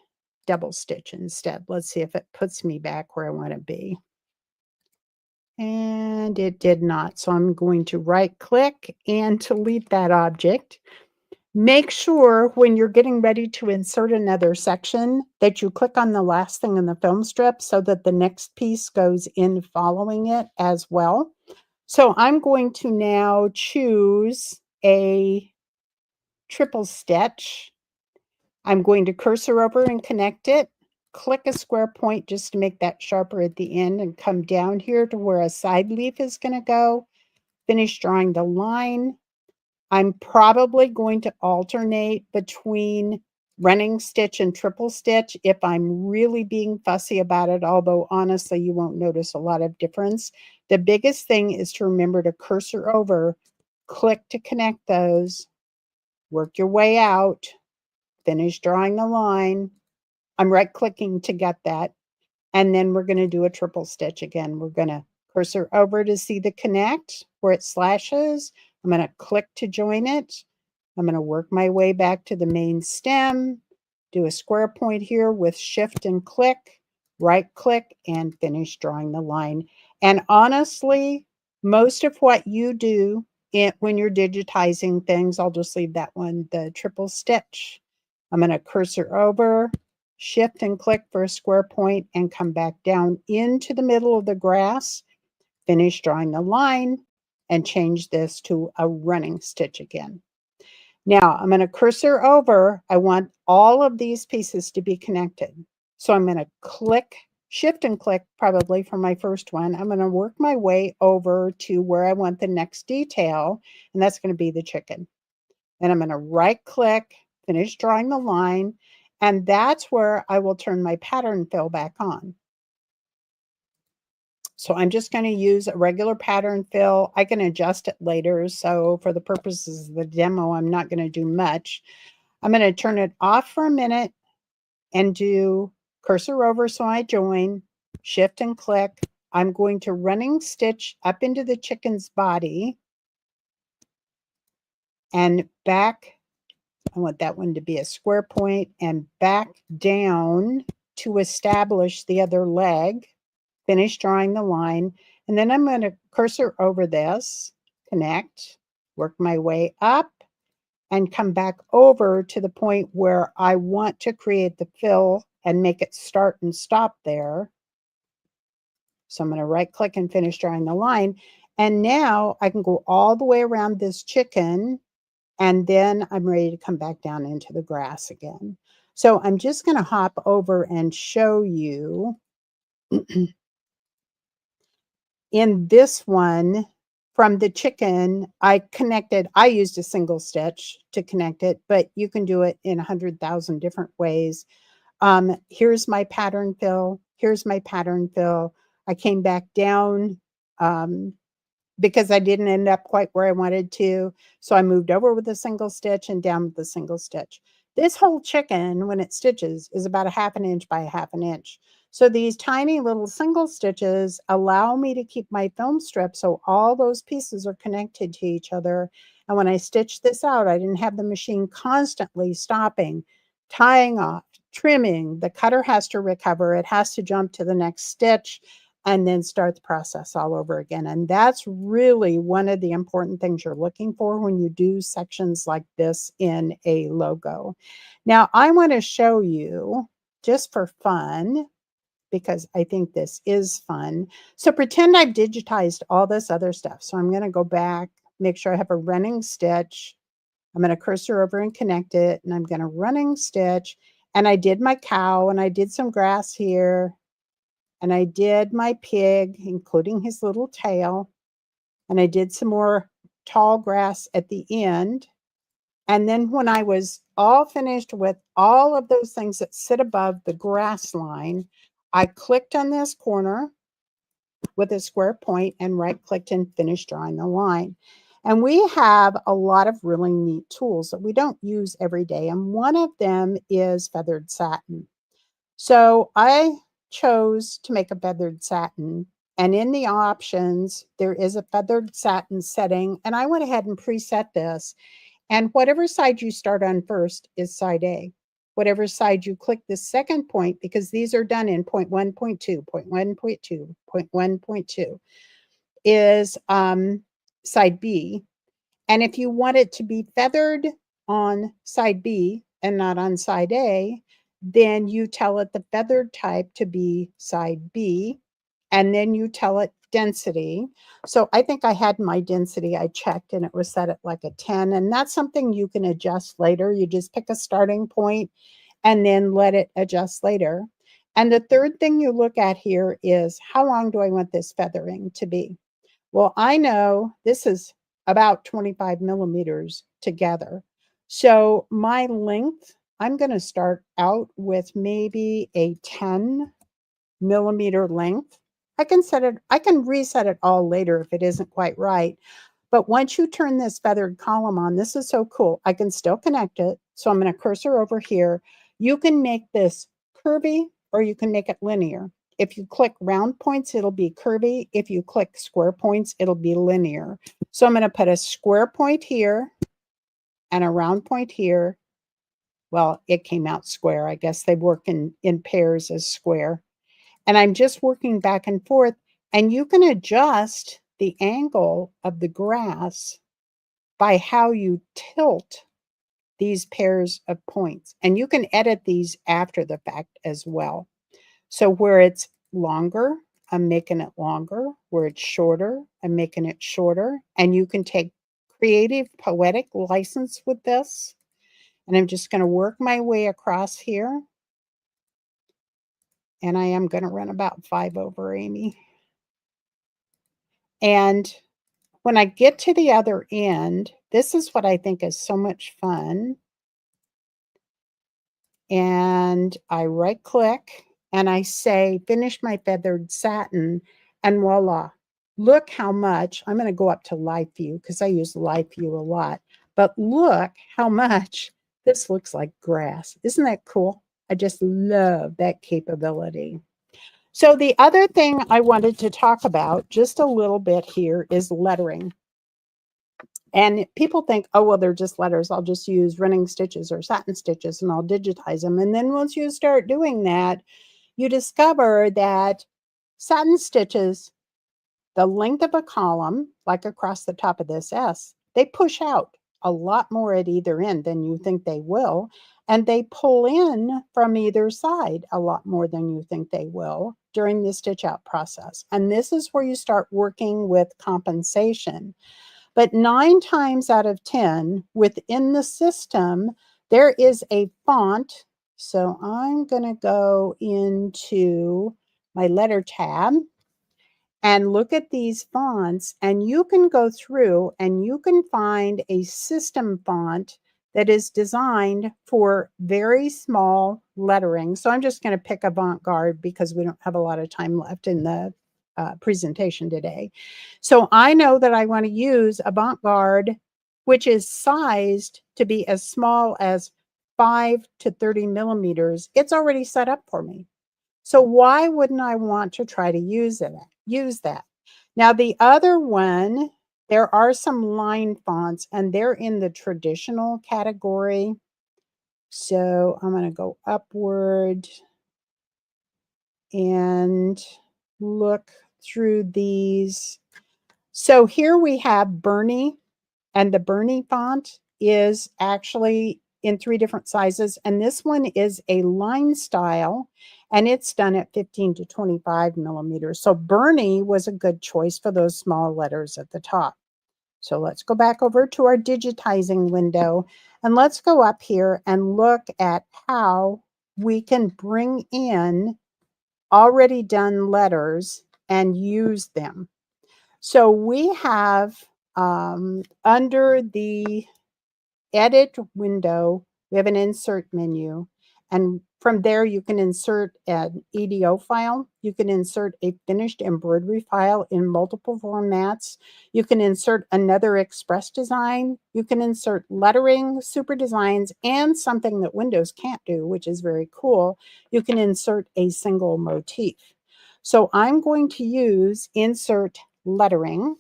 double stitch instead. Let's see if it puts me back where I want to be. And it did not. So I'm going to right click and delete that object. Make sure when you're getting ready to insert another section that you click on the last thing in the film strip so that the next piece goes in following it as well. So I'm going to now choose a triple stitch. I'm going to cursor over and connect it, click a square point just to make that sharper at the end and come down here to where a side leaf is going to go, finish drawing the line. I'm probably going to alternate between running stitch and triple stitch if I'm really being fussy about it, although honestly, you won't notice a lot of difference. The biggest thing is to remember to cursor over, click to connect those, work your way out, finish drawing the line. I'm right clicking to get that. And then we're going to do a triple stitch again. We're going to cursor over to see the connect where it slashes. I'm going to click to join it. I'm going to work my way back to the main stem, do a square point here with shift and click, right click, and finish drawing the line. And honestly, most of what you do when you're digitizing things, I'll just leave that one, the triple stitch. I'm going to cursor over, shift and click for a square point and come back down into the middle of the grass, finish drawing the line, and change this to a running stitch again. Now I'm going to cursor over. I want all of these pieces to be connected. So I'm going to click, shift and click probably for my first one. I'm going to work my way over to where I want the next detail, and that's going to be the chicken. Then I'm going to right click, finish drawing the line, and that's where I will turn my pattern fill back on. So I'm just going to use a regular pattern fill. I can adjust it later. So for the purposes of the demo, I'm not going to do much. I'm going to turn it off for a minute and do cursor over so I join, shift and click. I'm going to running stitch up into the chicken's body and back. I want that one to be a square point and back down to establish the other leg. Finish drawing the line, and then I'm going to cursor over this, connect, work my way up, and come back over to the point where I want to create the fill and make it start and stop there. So I'm going to right click and finish drawing the line. And now I can go all the way around this chicken, and then I'm ready to come back down into the grass again. So I'm just going to hop over and show you in this one from the chicken, I used a single stitch to connect it, but you can do it in 100,000 different ways. Here's my pattern fill. Here's my pattern fill. I came back down because I didn't end up quite where I wanted to. So I moved over with a single stitch and down with a single stitch. This whole chicken, when it stitches, is about a half an inch by a half an inch. So these tiny little single stitches allow me to keep my film strip so all those pieces are connected to each other. And when I stitched this out, I didn't have the machine constantly stopping, tying off, trimming. The cutter has to recover. It has to jump to the next stitch and then start the process all over again. And that's really one of the important things you're looking for when you do sections like this in a logo. Now, I want to show you, just for fun, because I think this is fun. So pretend I've digitized all this other stuff. So I'm going to go back, make sure I have a running stitch. I'm going to cursor over and connect it, and I'm going to running stitch. And I did my cow, and I did some grass here, and I did my pig, including his little tail, and I did some more tall grass at the end. And then when I was all finished with all of those things that sit above the grass line, I clicked on this corner with a square point and right-clicked and finished drawing the line. And we have a lot of really neat tools that we don't use every day, and one of them is feathered satin. So I chose to make a feathered satin, and in the options, there is a feathered satin setting, and I went ahead and preset this. And whatever side you start on first is side A. Whatever side you click the second point, because these are done in point 1, point 2, point 1, point 2, point 1, point 2, is side B. And if you want it to be feathered on side B and not on side A, then you tell it the feathered type to be side B, and then you tell it density. So I think I had my density, I checked, and it was set at like a 10, and that's something you can adjust later. You just pick a starting point and then let it adjust later. And the third thing you look at here is, how long do I want this feathering to be? Well, I know this is about 25 millimeters together. So my length, I'm going to start out with maybe a 10 millimeter length. I can reset it all later if it isn't quite right. But once you turn this feathered column on, this is so cool. I can still connect it. So I'm going to cursor over here. You can make this curvy or you can make it linear. If you click round points, it'll be curvy. If you click square points, it'll be linear. So I'm going to put a square point here and a round point here. Well, it came out square. I guess they work in pairs as square. And I'm just working back and forth. And you can adjust the angle of the grass by how you tilt these pairs of points. And you can edit these after the fact as well. So where it's longer, I'm making it longer. Where it's shorter, I'm making it shorter. And you can take creative, poetic license with this. And I'm just going to work my way across here. And I am going to run about 5 over, Amy. And when I get to the other end, this is what I think is so much fun. And I right click and I say, finish my feathered satin, and voila. Look how much, I'm going to go up to live view because I use live view a lot, but look how much this looks like grass. Isn't that cool? I just love that capability. So the other thing I wanted to talk about just a little bit here is lettering. And people think, oh, well, they're just letters. I'll just use running stitches or satin stitches and I'll digitize them. And then once you start doing that, you discover that satin stitches, the length of a column, like across the top of this S, they push out a lot more at either end than you think they will. And they pull in from either side a lot more than you think they will during the stitch out process. And this is where you start working with compensation. But 9 times out of 10 within the system, there is a font. So I'm going to go into my letter tab and look at these fonts, and you can go through and you can find a system font that is designed for very small lettering. So I'm just going to pick Avant-Garde because we don't have a lot of time left in the presentation today. So I know that I want to use Avant-Garde, which is sized to be as small as 5 to 30 millimeters, it's already set up for me. So why wouldn't I want to try to use that? Now the other one, there are some line fonts and they're in the traditional category. So I'm going to go upward and look through these. So here we have Bernie, and the Bernie font is actually in 3 different sizes. And this one is a line style, and it's done at 15 to 25 millimeters. So Bernie was a good choice for those small letters at the top. So let's go back over to our digitizing window, and let's go up here and look at how we can bring in already done letters and use them. So we have under the edit window, we have an insert menu. And from there, you can insert an EDO file. You can insert a finished embroidery file in multiple formats. You can insert another express design. You can insert lettering, super designs, and something that Windows can't do, which is very cool. You can insert a single motif. So I'm going to use insert lettering.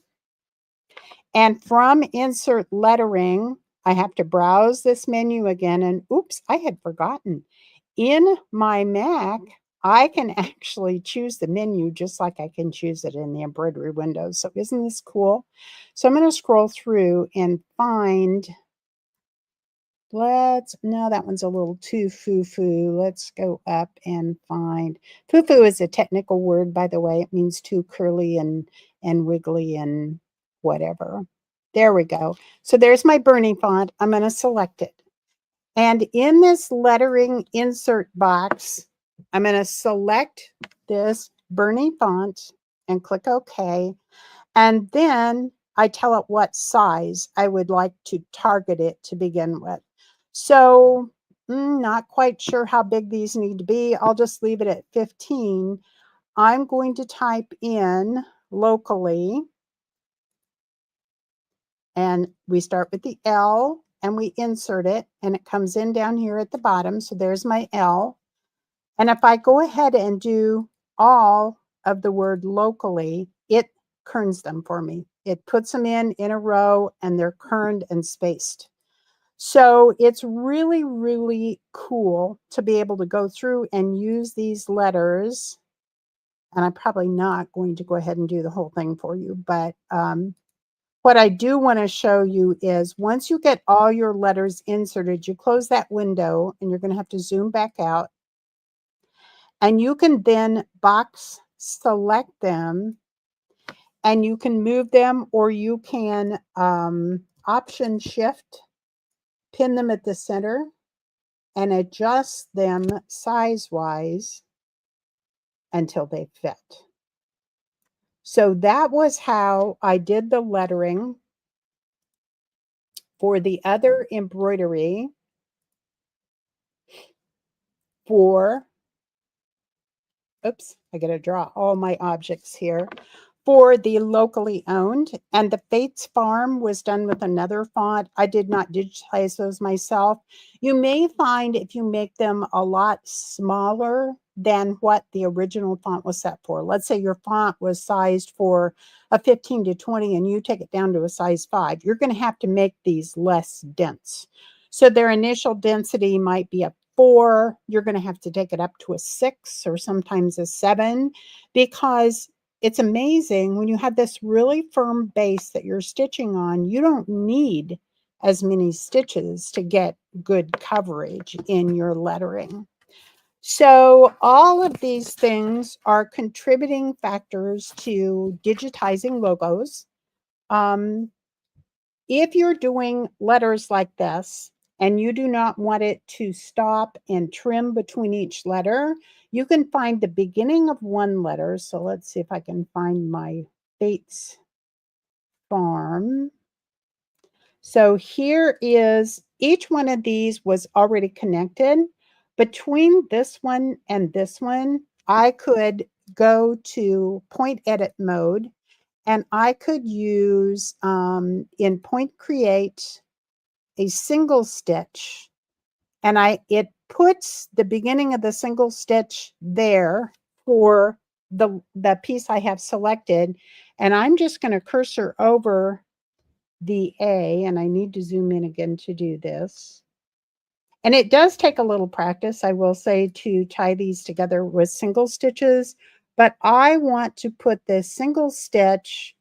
And from insert lettering, I have to browse this menu again. And oops, I had forgotten. In my Mac, I can actually choose the menu just like I can choose it in the embroidery window. So isn't this cool? So I'm going to scroll through and find, no, that one's a little too foo-foo. Let's go up and find, foo-foo is a technical word, by the way. It means too curly and wiggly and whatever. There we go. So there's my Bernie font. I'm going to select it. And in this lettering insert box, I'm going to select this Bernie font and click OK. And then I tell it what size I would like to target it to begin with. So not quite sure how big these need to be. I'll just leave it at 15. I'm going to type in locally. And we start with the L and we insert it, and it comes in down here at the bottom. So there's my L. And if I go ahead and do all of the word locally, it kerns them for me. It puts them in a row, and they're kerned and spaced. So it's really, really cool to be able to go through and use these letters. And I'm probably not going to go ahead and do the whole thing for you, but what I do want to show you is once you get all your letters inserted, you close that window, and you're going to have to zoom back out. And you can then box select them, and you can move them, or you can option shift, pin them at the center, and adjust them size-wise until they fit. So that was how I did the lettering for the other embroidery for, oops, I got to draw all my objects here, for the locally owned. And the Fates Farm was done with another font. I did not digitize those myself. You may find if you make them a lot smaller than what the original font was set for. Let's say your font was sized for a 15 to 20 and you take it down to a size 5. You're going to have to make these less dense. So their initial density might be a 4. You're going to have to take it up to a 6 or sometimes a 7, because it's amazing when you have this really firm base that you're stitching on, you don't need as many stitches to get good coverage in your lettering. So all of these things are contributing factors to digitizing logos. If you're doing letters like this and you do not want it to stop and trim between each letter, you can find the beginning of one letter. So let's see if I can find my Fates Farm. So here is, each one of these was already connected. Between this one and this one, I could go to point edit mode, and I could use in point create a single stitch and it puts the beginning of the single stitch there for the piece I have selected, and I'm just going to cursor over the A, and I need to zoom in again to do this. And it does take a little practice, I will say, to tie these together with single stitches, but I want to put this single stitch,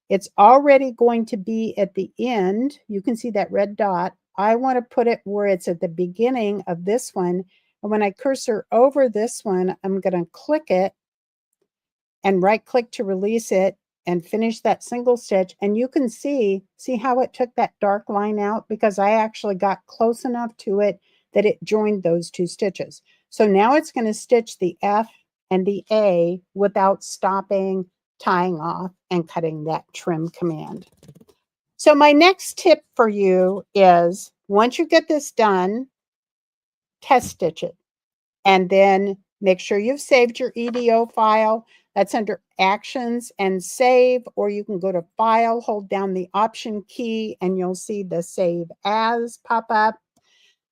it's already going to be at the end. You can see that red dot. I want to put it where it's at the beginning of this one. And when I cursor over this one, I'm going to click it and right click to release it and finish that single stitch. And you can see how it took that dark line out, because I actually got close enough to it that it joined those two stitches. So now it's going to stitch the F and the A without stopping, tying off, and cutting that trim command. So my next tip for you is, once you get this done, test stitch it, and then make sure you've saved your EDO file. That's under Actions and Save, or you can go to File, hold down the Option key, and you'll see the Save As pop up.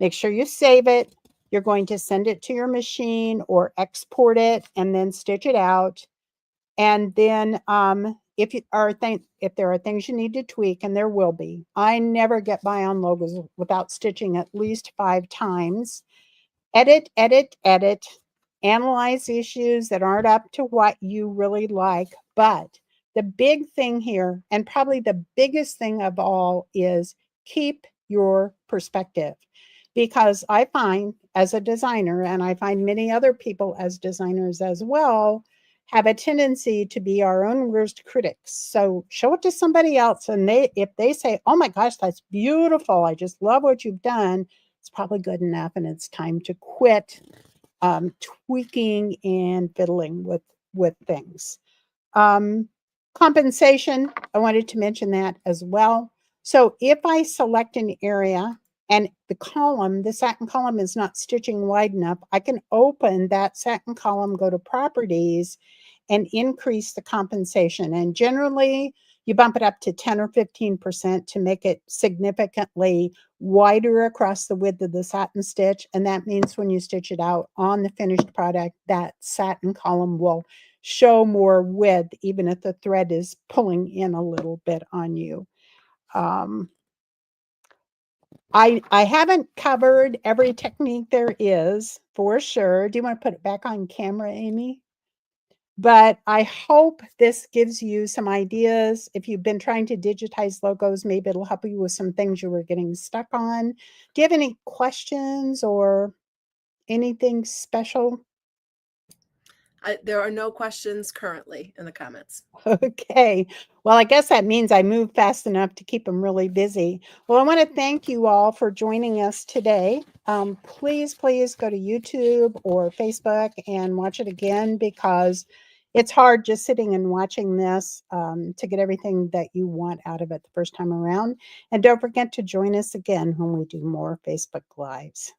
Make sure you save it. You're going to send it to your machine or export it and then stitch it out. And then if there are things you need to tweak, and there will be, I never get by on logos without stitching at least 5 times. Edit, edit, edit, analyze issues that aren't up to what you really like. But the big thing here, and probably the biggest thing of all, is keep your perspective. Because I find, as a designer, and I find many other people as designers as well, have a tendency to be our own worst critics. So show it to somebody else, and if they say, "Oh my gosh, that's beautiful, I just love what you've done," it's probably good enough, and it's time to quit tweaking and fiddling with things. Compensation, I wanted to mention that as well. So if I select an area and the satin column is not stitching wide enough, I can open that satin column, go to Properties, and increase the compensation. And generally, you bump it up to 10 or 15% to make it significantly wider across the width of the satin stitch. And that means when you stitch it out on the finished product, that satin column will show more width, even if the thread is pulling in a little bit on you. I haven't covered every technique there is, for sure. Do you want to put it back on camera, Amy? But I hope this gives you some ideas. If you've been trying to digitize logos, maybe it'll help you with some things you were getting stuck on. Do you have any questions or anything special? There are no questions currently in the comments. Okay. Well, I guess that means I moved fast enough to keep them really busy. Well, I want to thank you all for joining us today. Please go to YouTube or Facebook and watch it again, because it's hard just sitting and watching this to get everything that you want out of it the first time around. And don't forget to join us again when we do more Facebook Lives.